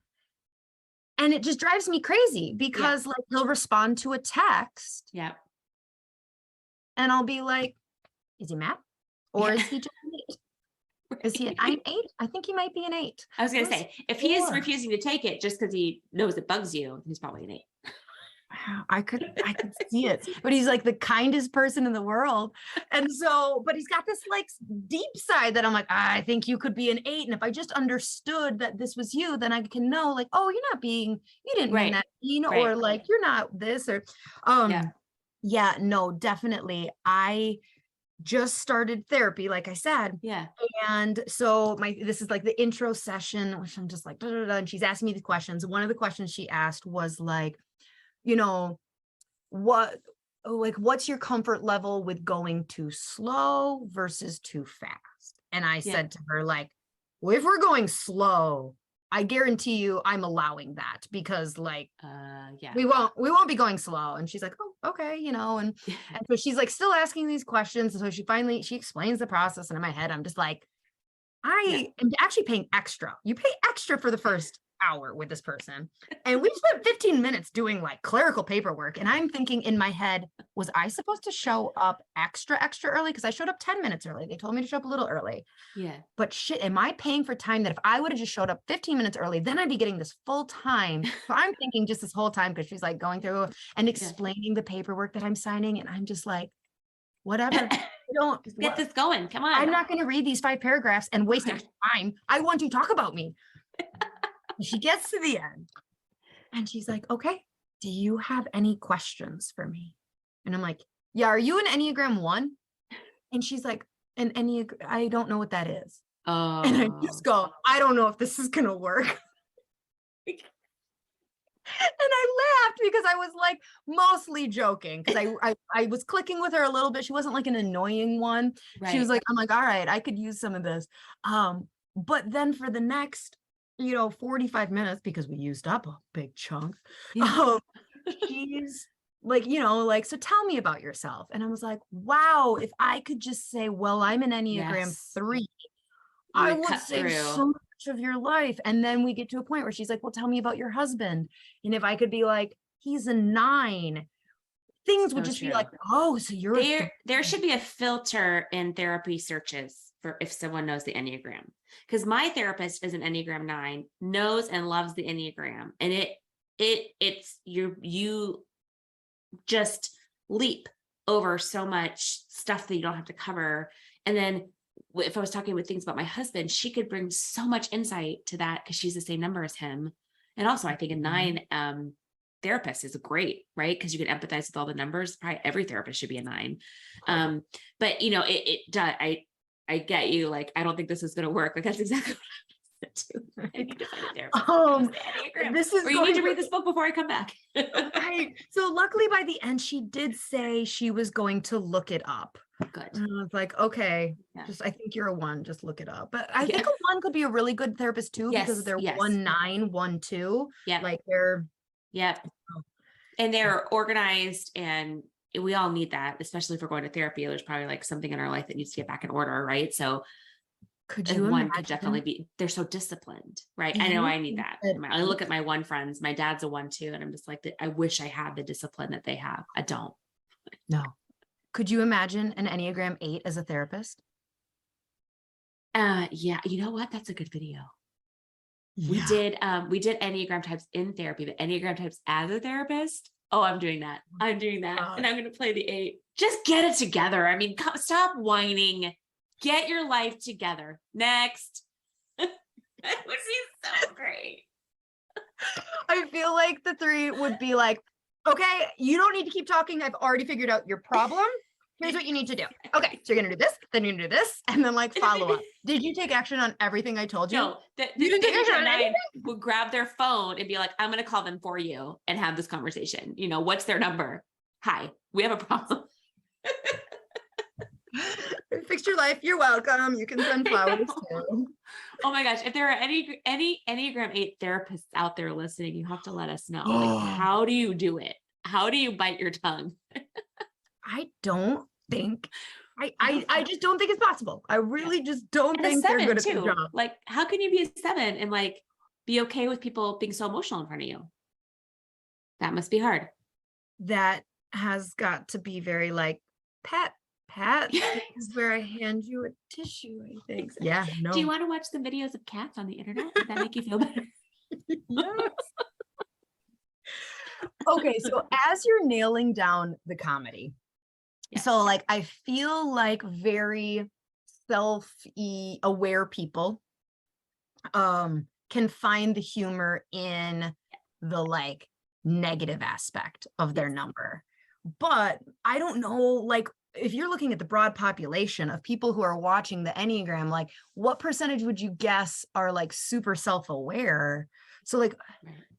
it just drives me crazy because he'll respond to a text. Yeah. And I'll be like, is he mad? Or is he just an 8? Is he an 8? I think he might be an 8. I was going to say, if he is refusing to take it just because he knows it bugs you, he's probably an 8. I could see it, but he's the kindest person in the world. And so, but he's got this deep side that I'm like, I think you could be an 8. And if I just understood that this was you, then I can know oh, you didn't mean that, or you're not this or, yeah, no, definitely. just started therapy, like I said. Yeah. And so this is like the intro session, which I'm just like, da, da, da, and she's asking me the questions. One of the questions she asked was like, you know, what's your comfort level with going too slow versus too fast? And I said to her, like, well, if we're going slow, I guarantee you I'm allowing that, because like, we won't be going slow. And she's like, oh, okay, you know, and so she's like still asking these questions. And so she explains the process. And in my head, I'm just like, I am actually paying extra. You pay extra for the first hour with this person. And we spent 15 minutes doing like clerical paperwork. And I'm thinking in my head, was I supposed to show up extra early? Because I showed up 10 minutes early. They told me to show up a little early. Yeah. But shit, am I paying for time that if I would have just showed up 15 minutes early, then I'd be getting this full time. So I'm thinking just this whole time, because she's like going through and explaining the paperwork that I'm signing. And I'm just like, whatever. Don't get this going. Come on. I'm not going to read these 5 paragraphs and waste time. I want to talk about me. She gets to the end and she's like, okay, do you have any questions for me? And I'm like, yeah, are you an Enneagram 1? And she's like, an Enneagram, I don't know what that is. Oh. And I just go, I don't know if this is going to work. And I laughed because I was like mostly joking, because I was clicking with her a little bit. She wasn't like an annoying one. Right. She was like, I'm like, all right, I could use some of this. But then for the next 45 minutes, because we used up a big chunk, she's like, so tell me about yourself. And I was like, wow, if I could just say, well, I'm an Enneagram 3, I would save so much of your life. And then we get to a point where she's like, well, tell me about your husband. And if I could be like, he's a 9, things would just be like, oh, so you're there should be a filter in therapy searches for if someone knows the Enneagram, because my therapist is an Enneagram 9, knows and loves the Enneagram, and it's you just leap over so much stuff that you don't have to cover. And then if I was talking with things about my husband, she could bring so much insight to that, because she's the same number as him. And also I think a 9 therapist is great, right? Because you can empathize with all the numbers. Probably every therapist should be a 9. But I get you. Like, I don't think this is going to work. Like, that's exactly what I said too. I need to find a therapist. Or you need to read this book before I come back. Right. So luckily by the end, she did say she was going to look it up. Good. And I was like, okay, I think you're a 1, just look it up. But I think a 1 could be a really good therapist too, because they're 1, 9, 1, 2. Yeah. Like they're. And they're organized, and we all need that, especially if we're going to therapy. There's probably like something in our life that needs to get back in order, right? So could you one could definitely be, they're so disciplined, right? I know I need that. I look at my 1 friends, my dad's a 1 too, and I'm just like, I wish I had the discipline that they have. I don't. No. Could you imagine an Enneagram 8 as a therapist? Yeah, you know what? That's a good video. Yeah. We did Enneagram types in therapy, but Enneagram types as a therapist. Oh, I'm doing that. And I'm going to play the 8. Just get it together. I mean, stop whining. Get your life together. Next. That would be so great. I feel like the 3 would be like, okay, you don't need to keep talking. I've already figured out your problem. Here's what you need to do. Okay, so you're going to do this, then you're going to do this, and then like follow up. Did you take action on everything I told you? No, you didn't take action on anything? Would grab their phone and be like, I'm going to call them for you and have this conversation. What's their number? Hi, we have a problem. Fix your life. You're welcome. You can send flowers too. Oh my gosh. If there are any Enneagram 8 therapists out there listening, you have to let us know. Like, how do you do it? How do you bite your tongue? I don't think I just don't think it's possible. I really just don't think they're good at their job. Like, how can you be a 7 and like be okay with people being so emotional in front of you? That must be hard. That has got to be very like pat is where I hand you a tissue, I think. Yeah. No. Do you want to watch some videos of cats on the internet? Does that make you feel better? Yes. Okay, so as you're nailing down the comedy, so like I feel like very self-aware people can find the humor in the like negative aspect of their number. But I don't know, like if you're looking at the broad population of people who are watching the Enneagram, like what percentage would you guess are like super self-aware? So like,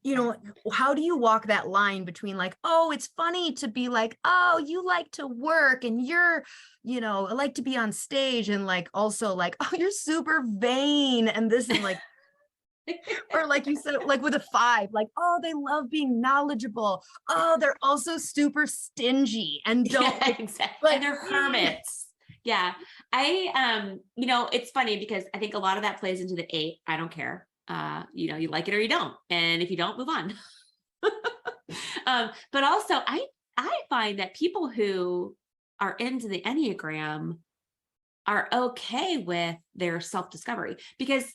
you know, how do you walk that line between like, oh, it's funny to be like, oh, you like to work and you're, you know, like to be on stage, and like also like, oh, you're super vain and this, and like, or like you said, like with a 5, like, oh, they love being knowledgeable. Oh, they're also super stingy and don't like, exactly. like and they're hermits. Yeah. You know, it's funny because I think a lot of that plays into the 8. I don't care. You know, you like it or you don't. And if you don't, move on. But also I find that people who are into the Enneagram are okay with their self-discovery, because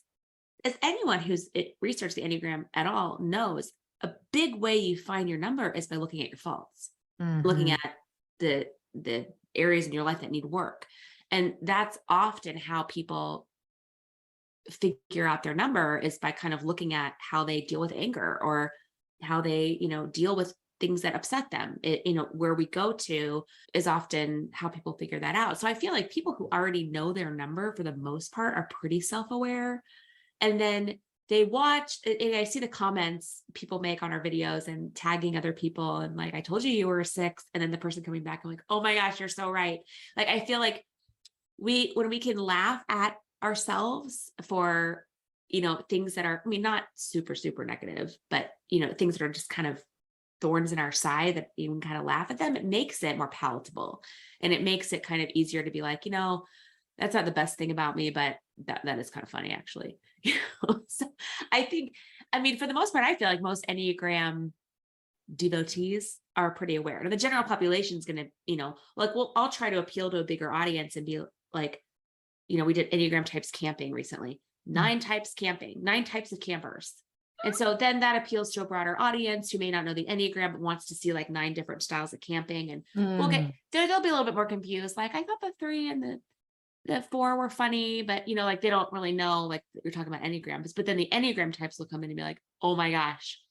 as anyone who's researched the Enneagram at all knows, a big way you find your number is by looking at your faults, looking at the areas in your life that need work. And that's often how people figure out their number, is by kind of looking at how they deal with anger, or how they, you know, deal with things that upset them. You know, where we go to is often how people figure that out. So I feel like people who already know their number for the most part are pretty self-aware. And then they watch, and I see the comments people make on our videos and tagging other people. And like, I told you were a 6. And then the person coming back, I'm like, oh my gosh, you're so right. Like, I feel like when we can laugh at ourselves for, you know, things that are, I mean, not super, super negative, but, you know, things that are just kind of thorns in our side, that you can kind of laugh at them, it makes it more palatable. And it makes it kind of easier to be like, you know, that's not the best thing about me, but that is kind of funny, actually. So I think, I mean, for the most part, I feel like most Enneagram devotees are pretty aware. Now, the general population is going to, you know, like, well, I'll try to appeal to a bigger audience and be like, you know, we did Enneagram types camping recently, 9 types camping, 9 types of campers. And so then that appeals to a broader audience who may not know the Enneagram, but wants to see like 9 different styles of camping. And we'll get there, they'll be a little bit more confused. Like, I thought the 3 and the 4 were funny, but you know, like they don't really know, like you're talking about Enneagrams, but then the Enneagram types will come in and be like, oh my gosh,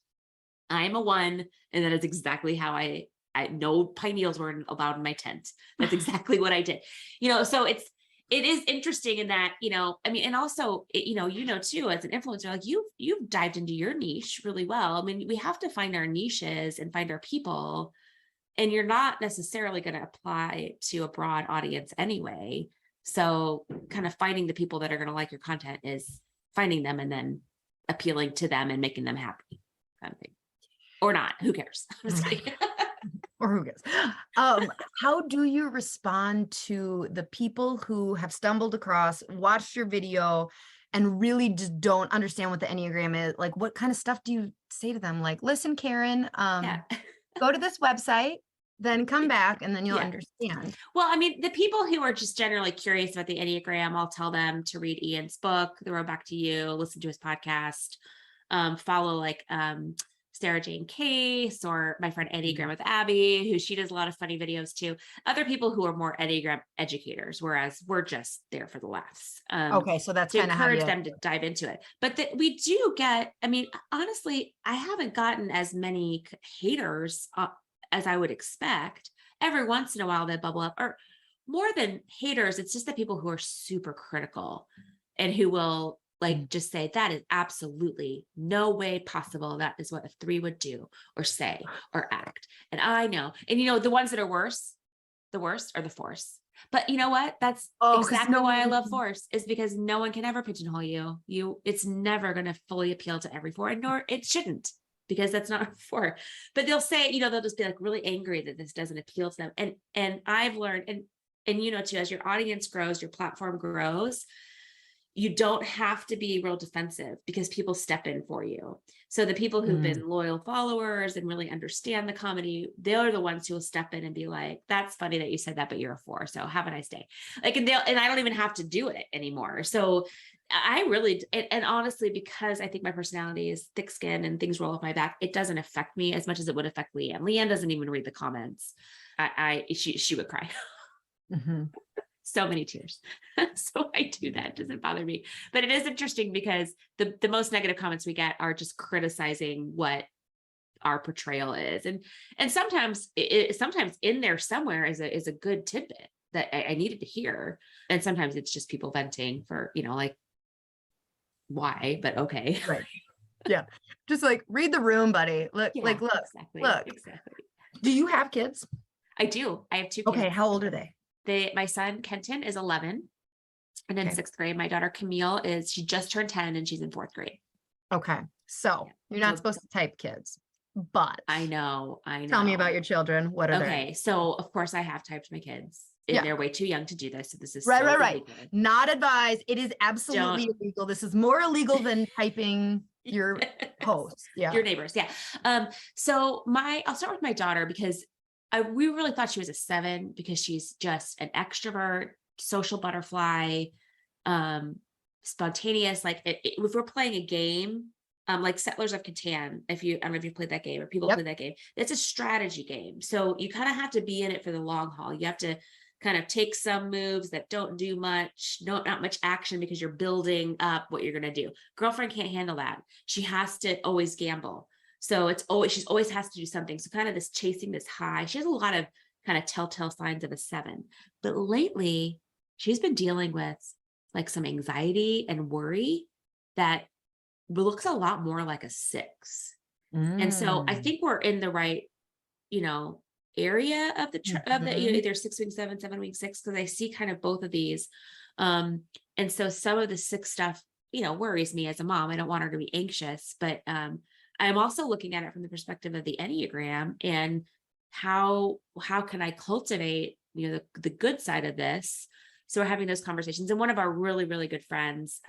I'm a 1. And that is exactly how I no pineals weren't allowed in my tent. That's exactly what I did. You know, so it is interesting in that, you know, I mean, and also, you know, too, as an influencer, like you've dived into your niche really well. I mean, we have to find our niches and find our people, and you're not necessarily going to apply to a broad audience anyway. So kind of finding the people that are going to like your content is finding them and then appealing to them and making them happy, kind of thing. Or not, who cares? Or who cares? How do you respond to the people who have stumbled across, watched your video, and really just don't understand what the Enneagram is? Like, what kind of stuff do you say to them? Like, listen, Karen, go to this website, then come back, and then you'll understand. Well, I mean, the people who are just generally curious about the Enneagram, I'll tell them to read Ian's book, The Road Back to You, listen to his podcast, follow like Sarah Jane Case, or my friend Enneagram with Abby, who she does a lot of funny videos too. Other people who are more Enneagram educators, whereas we're just there for the laughs. Okay, so that's kind of encourage them to dive into it. But we do get, I mean, honestly, I haven't gotten as many haters as I would expect. Every once in a while they bubble up, or more than haters, it's just the people who are super critical and who will like just say that is absolutely no way possible. That is what a 3 would do or say or act. And I know, and you know, the ones that are worse, the worst are the force. But you know what? That's exactly why I love force, is because no one can ever pigeonhole you. It's never going to fully appeal to every 4, and nor it shouldn't, because that's not a 4. But they'll say, you know, they'll just be like really angry that this doesn't appeal to them. And I've learned, and you know, too, as your audience grows, your platform grows, you don't have to be real defensive, because people step in for you. So the people who've been loyal followers and really understand the comedy, they're the ones who will step in and be like, that's funny that you said that, but you're a 4. So have a nice day. Like, and I don't even have to do it anymore. So I really, and honestly, because I think my personality is thick skin and things roll off my back, it doesn't affect me as much as it would affect Leanne. Leanne doesn't even read the comments. She would cry. So many tears. So I do that. It doesn't bother me. But it is interesting because the most negative comments we get are just criticizing what our portrayal is. And sometimes sometimes in there somewhere is a good tidbit. that I needed to hear. And sometimes it's just people venting for, like, why, but okay. Right. Yeah. Just like read the room, buddy. Look, Yeah, look, exactly. look. Exactly. Do you have kids? I do. I have 2 kids. Okay. How old are they? My son, Kenton, is 11 and in 6th grade. My daughter, Camille, she just turned 10 and she's in 4th grade. Okay. So you're not supposed to type kids, but I know. Tell me about your children. What are they? Okay. So of course I have typed my kids. And they're way too young to do this. So this is right. illegal. Not advised. It is absolutely illegal. This is more illegal than typing your posts. Yeah. Your neighbors. Yeah. So I'll start with my daughter because we really thought she was a 7 because she's just an extrovert, social butterfly, spontaneous. Like if we're playing a game, like Settlers of Catan, I don't know if you've played that game or people play that game, it's a strategy game. So you kind of have to be in it for the long haul. You have to kind of take some moves that don't do much, not much action because you're building up what you're going to do. Girlfriend can't handle that. She has to always gamble. So she always has to do something. So kind of this chasing this high. She has a lot of kind of telltale signs of a 7, but lately she's been dealing with like some anxiety and worry that looks a lot more like a 6. And so I think we're in the right, area of either 6 week 7, 7 week 6, because I see kind of both of these. And so some of the 6 stuff, worries me as a mom. I don't want her to be anxious, but I'm also looking at it from the perspective of the Enneagram and how can I cultivate, the good side of this. So we're having those conversations. And one of our really, really good friends,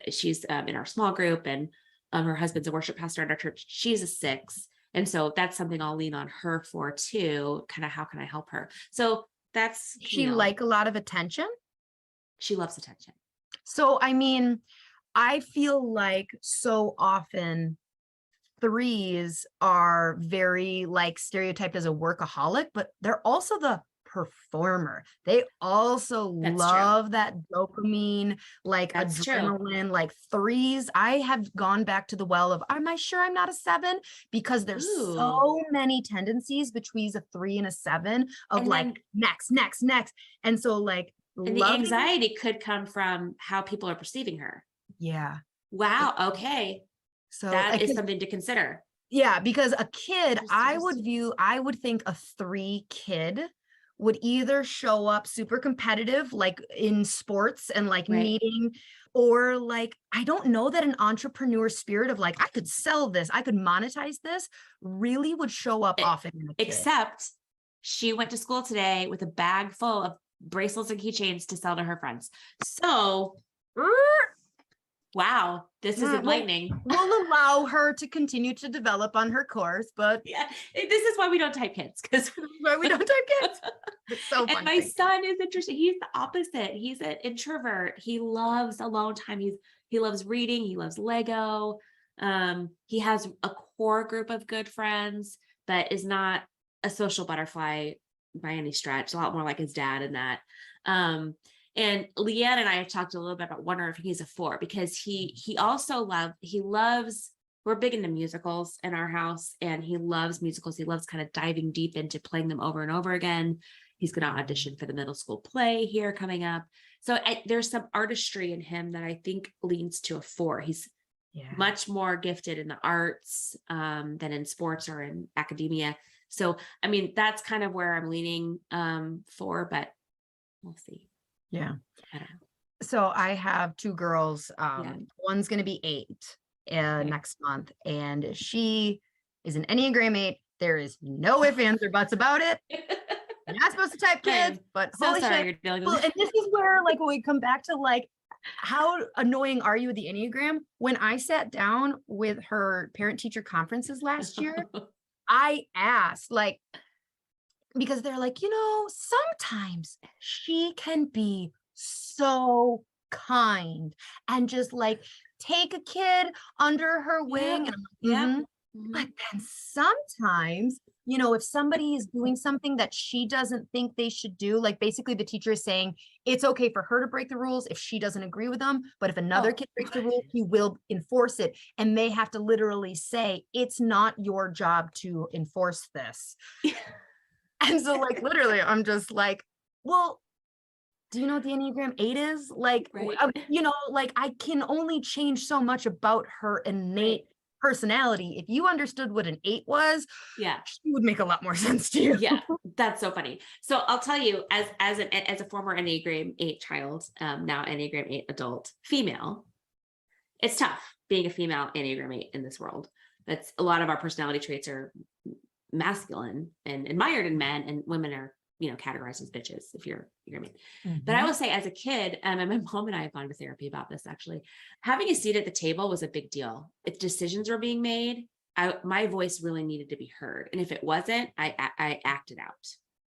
she's in our small group, and her husband's a worship pastor at our church. She's a 6. And so that's something I'll lean on her for too. Kind of how can I help her? So that's, she like a lot of attention. She loves attention. So, I mean, I feel like so often 3s are very like stereotyped as a workaholic, but they're also the performer. They also love that dopamine, like adrenaline, like 3s. I have gone back to the well of, am I sure I'm not a 7? Because there's so many tendencies between a 3 and a 7 of and like next. And so like, and the anxiety could come from how people are perceiving her. Yeah. Wow. Okay. So that is something to consider. Yeah. Because a kid, I would think a 3 kid would either show up super competitive, like in sports and like needing, or like, I don't know that an entrepreneur spirit of like, I could sell this, I could monetize this, really would show up often in a kid. Except she went to school today with a bag full of bracelets and keychains to sell to her friends. So, wow, this is enlightening. We'll allow her to continue to develop on her course, but yeah, this is why we don't type kids, because why we don't type kids. It's so fun. And my son is interesting. He's the opposite. He's an introvert. He loves alone time. He loves reading. He loves Lego. He has a core group of good friends, but is not a social butterfly by any stretch. A lot more like his dad in that. And Leanne and I have talked a little bit about wondering if he's a 4, because he loves, we're big into musicals in our house, and he loves musicals. He loves kind of diving deep into playing them over and over again. He's going to audition for the middle school play here coming up. So there's some artistry in him that I think leans to a 4. He's much more gifted in the arts than in sports or in academia. So, I mean, that's kind of where I'm leaning for, but we'll see. Yeah. So I have 2 girls. One's going to be 8 next month, and she is an Enneagram 8. There is no ifs, ands, or buts about it. You're not supposed to type kids, but so sorry you're dealing with and this is where like when we come back to like, how annoying are you with the Enneagram? When I sat down with her parent teacher conferences last year, I asked like, because they're like, sometimes she can be so kind and just like take a kid under her wing. And I'm like, but then sometimes, if somebody is doing something that she doesn't think they should do, like basically the teacher is saying it's okay for her to break the rules if she doesn't agree with them. But if another kid breaks the rule, he will enforce it. And they have to literally say, it's not your job to enforce this. And so like, literally, I'm just like, Well, do you know what the Enneagram 8 is? Like, Right. you know, like I can only change so much about her innate personality. If you understood what an 8 was, she would make a lot more sense to you. Yeah, that's so funny. So I'll tell you, as a former Enneagram 8 child, now Enneagram 8 adult female, it's tough being a female Enneagram 8 in this world. That's a lot of our personality traits are masculine and admired in men, and women are, categorized as bitches if you're me. But I will say, as a kid, and my mom and I have gone to therapy about this actually, having a seat at the table was a big deal. If decisions were being made, my voice really needed to be heard. And if it wasn't, I acted out.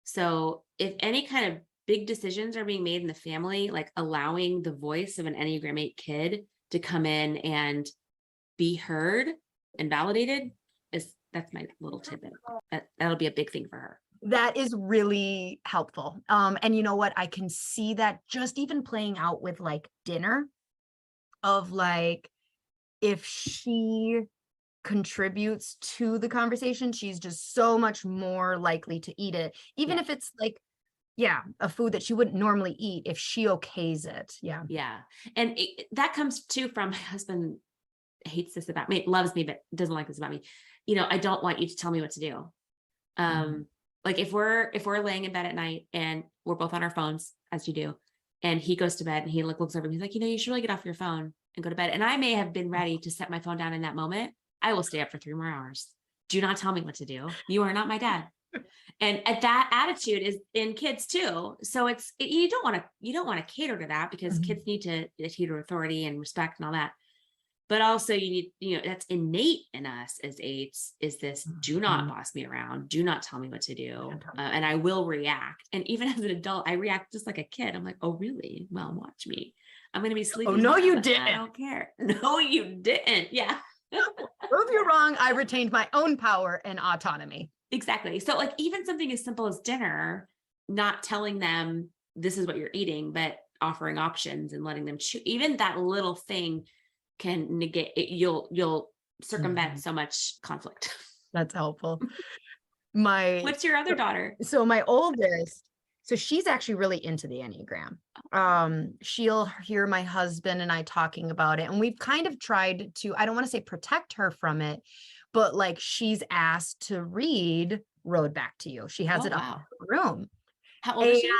So if any kind of big decisions are being made in the family, like allowing the voice of an Enneagram 8 kid to come in and be heard and validated, that's my little tidbit. That'll be a big thing for her. That is really helpful. And you know what? I can see that just even playing out with like dinner, of like, if she contributes to the conversation, she's just so much more likely to eat it, even if it's like, a food that she wouldn't normally eat, if she okays it. Yeah. And that comes too from my husband hates this about me, loves me, but doesn't like this about me. I don't want you to tell me what to do. Like if we're laying in bed at night and we're both on our phones, as you do, and he goes to bed and he looks over and he's like, you should really get off your phone and go to bed. And I may have been ready to set my phone down in that moment. I will stay up for 3 more hours. Do not tell me what to do. You are not my dad. And that attitude is in kids too. So you don't want to cater to that, because kids need to adhere to authority and respect and all that. But also you need, that's innate in us as 8s, is this: do not boss me around. Do not tell me what to do. And I will react. And even as an adult, I react just like a kid. I'm like, oh, really? Well, watch me. I'm going to be sleeping. Oh, no, you didn't. I don't care. No, you didn't. Yeah. Prove you're wrong. I retained my own power and autonomy. Exactly. So like even something as simple as dinner, not telling them this is what you're eating, but offering options and letting them choose, even that little thing can negate it. You'll circumvent so much conflict. That's helpful. What's your other daughter? So my oldest, so she's actually really into the Enneagram. She'll hear my husband and I talking about it, and we've kind of tried to, I don't want to say protect her from it, but like she's asked to read Road Back to You. She has it up in her room. How old is she?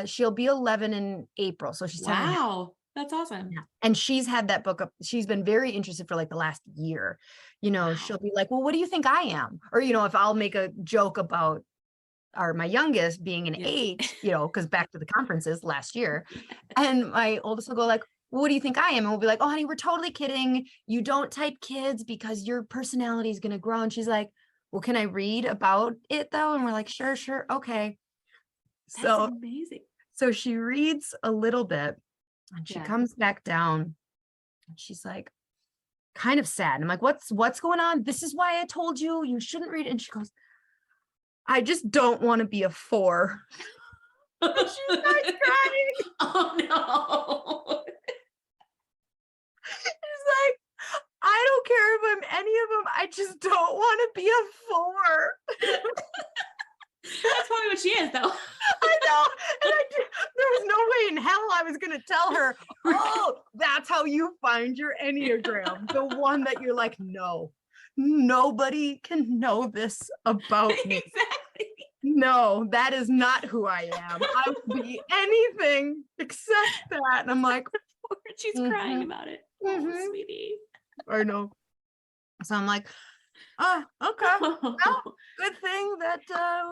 She'll be 11 in April. So she's 10. Wow. That's awesome. Yeah. And she's had that book up. She's been very interested for like the last year. She'll be like, well, what do you think I am? Or, if I'll make a joke about my youngest being an 8, because back to the conferences last year. And my oldest will go like, well, what do you think I am? And we'll be like, oh, honey, we're totally kidding. You don't type kids because your personality is going to grow. And she's like, well, can I read about it though? And we're like, sure. Okay. That's amazing. So she reads a little bit. And she comes back down and she's like kind of sad. And I'm like, what's going on? This is why I told you shouldn't read it. And she goes, I just don't want to be a 4. And she starts crying. Oh no. She's like, I don't care if I'm any of them. I just don't want to be a 4. That's probably what she is, though. I know. And there was no way in hell I was going to tell her, oh, that's how you find your Enneagram. The one that you're like, no, nobody can know this about me. Exactly. No, that is not who I am. I would be anything except that. And I'm like, she's crying about it. Oh, sweetie. I know. So I'm like, oh, okay. Well, good thing that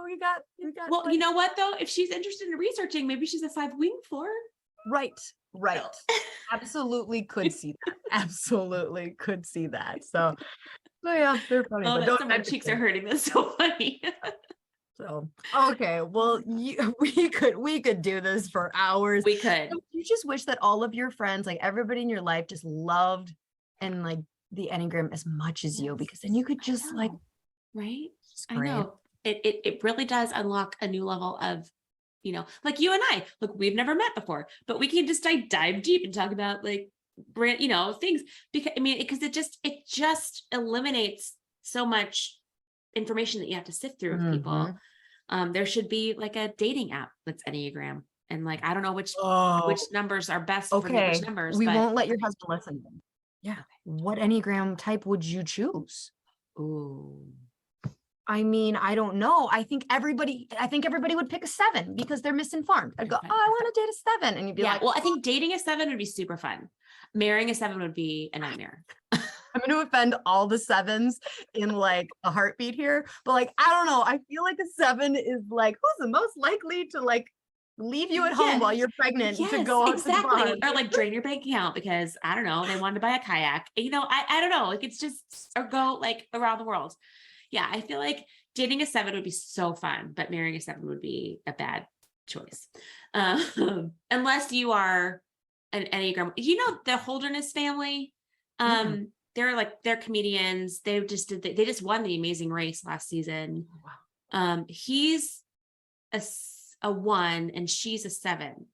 we got. Well, like, you know what though? If she's interested in researching, maybe she's a 5-wing 4. Right. Absolutely could see that. Absolutely could see that. So yeah, they're funny. Oh, my cheeks are hurting. That's so funny. So okay, well, we could do this for hours. We could. You just wish that all of your friends, like everybody in your life, just loved and like the Enneagram as much as you, because then you could just like, right? I know it really does unlock a new level of, like you and I, look, we've never met before, but we can just dive deep and talk about like brand, things, because it just eliminates so much information that you have to sift through with people. There should be like a dating app that's Enneagram. And like, I don't know which numbers are best for which numbers. We won't let your husband listen. Yeah. What Enneagram type would you choose? Ooh. I mean, I don't know. I think everybody would pick a 7 because they're misinformed. I'd go, oh, I want to date a 7. And you'd be like, well, I think dating a 7 would be super fun. Marrying a 7 would be a nightmare. I'm going to offend all the 7s in like a heartbeat here. But like, I don't know. I feel like a 7 is like, who's the most likely to like leave you at home while you're pregnant to go out exactly. to the bar. Or like drain your bank account because I don't know, they wanted to buy a kayak. You know, I don't know. Like it's just, or go like around the world. Yeah, I feel like dating a 7 would be so fun, but marrying a 7 would be a bad choice. Unless you are an Enneagram. You know, the Holderness family, they're comedians. They just won the Amazing Race last season. Wow. He's a 1 and she's a 7.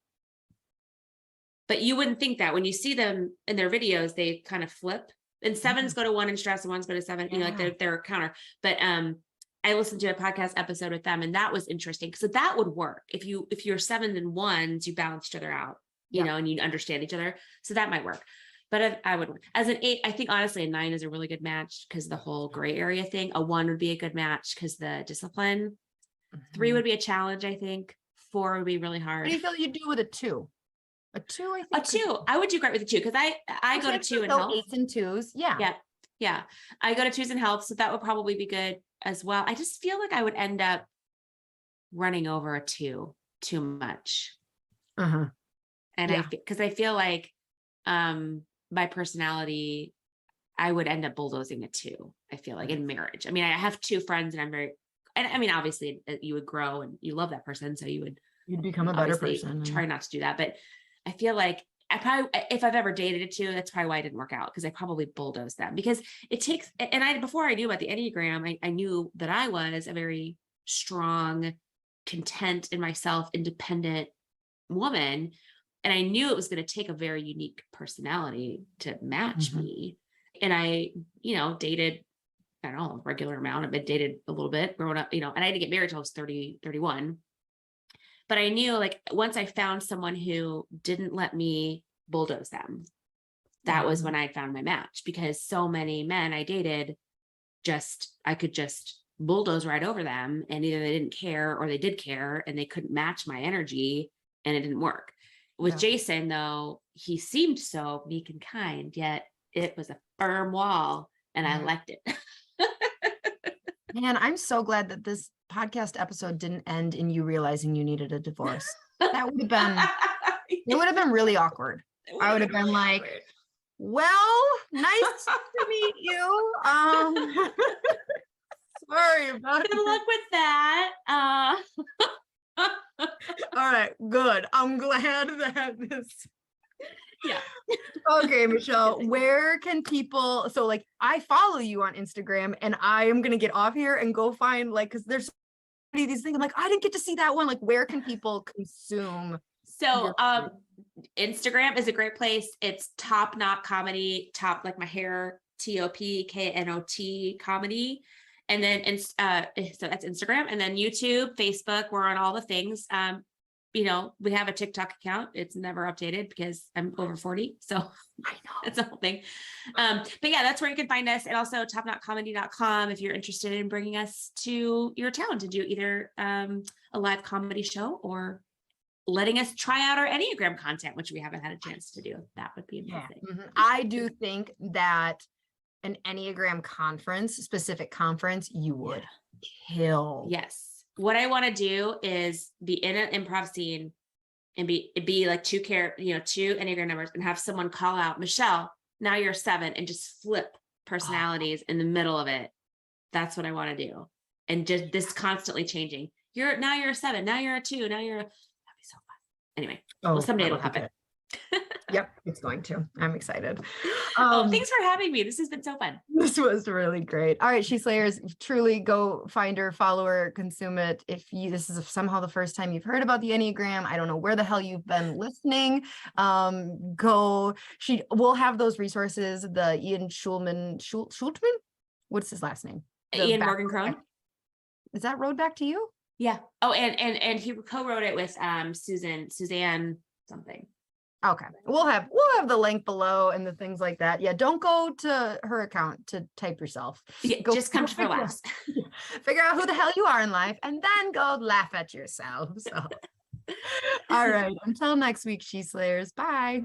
But you wouldn't think that when you see them in their videos, they kind of flip. And 7s go to 1 in stress and 1s go to 7, you know, like they're a counter. But I listened to a podcast episode with them and that was interesting. So that would work. If you're 7s and 1s, you balance each other out, you know, and you understand each other. So that might work. But I would work. As an 8, I think honestly a 9 is a really good match because the whole gray area thing. A 1 would be a good match because the discipline. 3 would be a challenge, I think. 4 would be really hard. What do you feel you'd do with a 2? A 2, I think. A 2. I would do great with a 2 because I go to 2 in health. 8s and 2s. Yeah. Yeah. I go to 2s in health. So that would probably be good as well. I just feel like I would end up running over a 2 too much. And because I feel like my personality, I would end up bulldozing a 2. I feel like in marriage. I mean, I have 2 friends and I mean, obviously you would grow and you love that person. So you'd become a better person. Try not to do that. But I feel like if I've ever dated a 2, that's probably why it didn't work out because I probably bulldozed them because it takes, and before I knew about the Enneagram, I knew that I was a very strong, content in myself, independent woman. And I knew it was going to take a very unique personality to match me. And I, dated, I don't know, a regular amount. I've been dated a little bit growing up, and I didn't get married till I was 30, 31. But I knew like once I found someone who didn't let me bulldoze them, that was when I found my match because so many men I dated, I could just bulldoze right over them and either they didn't care or they did care and they couldn't match my energy and it didn't work. With Jason though, he seemed so meek and kind, yet it was a firm wall and I liked it. Man, I'm so glad that this podcast episode didn't end in you realizing you needed a divorce. That would have been, it would have been really awkward. I would have been like, well, nice to meet you. Sorry about it. Good luck with that. All right, good. I'm glad that this. Yeah. Okay, Michelle, where can people, so like I follow you on Instagram and I am going to get off here and go find like, cause there's these things I'm like, I didn't get to see that one. Like where can people consume? So, Instagram is a great place. It's Top Knot Comedy, top like my hair, TOPKNOT comedy. And then, so that's Instagram and then YouTube, Facebook, we're on all the things. We have a TikTok account. It's never updated because I'm over 40. So I know it's a whole thing. But yeah, that's where you can find us. And also topknotcomedy.com if you're interested in bringing us to your town to do either a live comedy show or letting us try out our Enneagram content, which we haven't had a chance to do. That would be amazing. Yeah. I do think that an Enneagram specific conference, you would kill. Yes. What I want to do is be in an improv scene and be like 2 Enneagram numbers and have someone call out, Michelle, now you're 7 and just flip personalities in the middle of it. That's what I want to do. And just this constantly changing. You're a 7, now you're a 2, now that'd be so fun. Anyway, well, someday it'll happen. Yep, it's going to. I'm excited. Thanks for having me. This has been so fun. This was really great. All right, She Slayers, truly go find her, follow her, consume it. If this is somehow the first time you've heard about the Enneagram, I don't know where the hell you've been listening. We'll have those resources. The Ian Schultman. What's his last name? Ian Morgan Crone. Is that Road Back to You? Yeah. Oh, and he co-wrote it with Suzanne something. Okay. We'll have the link below and the things like that. Yeah. Don't go to her account to type yourself. Yeah, just come for laughs. Figure out who the hell you are in life and then go laugh at yourself. So all right. Until next week, She Slayers. Bye.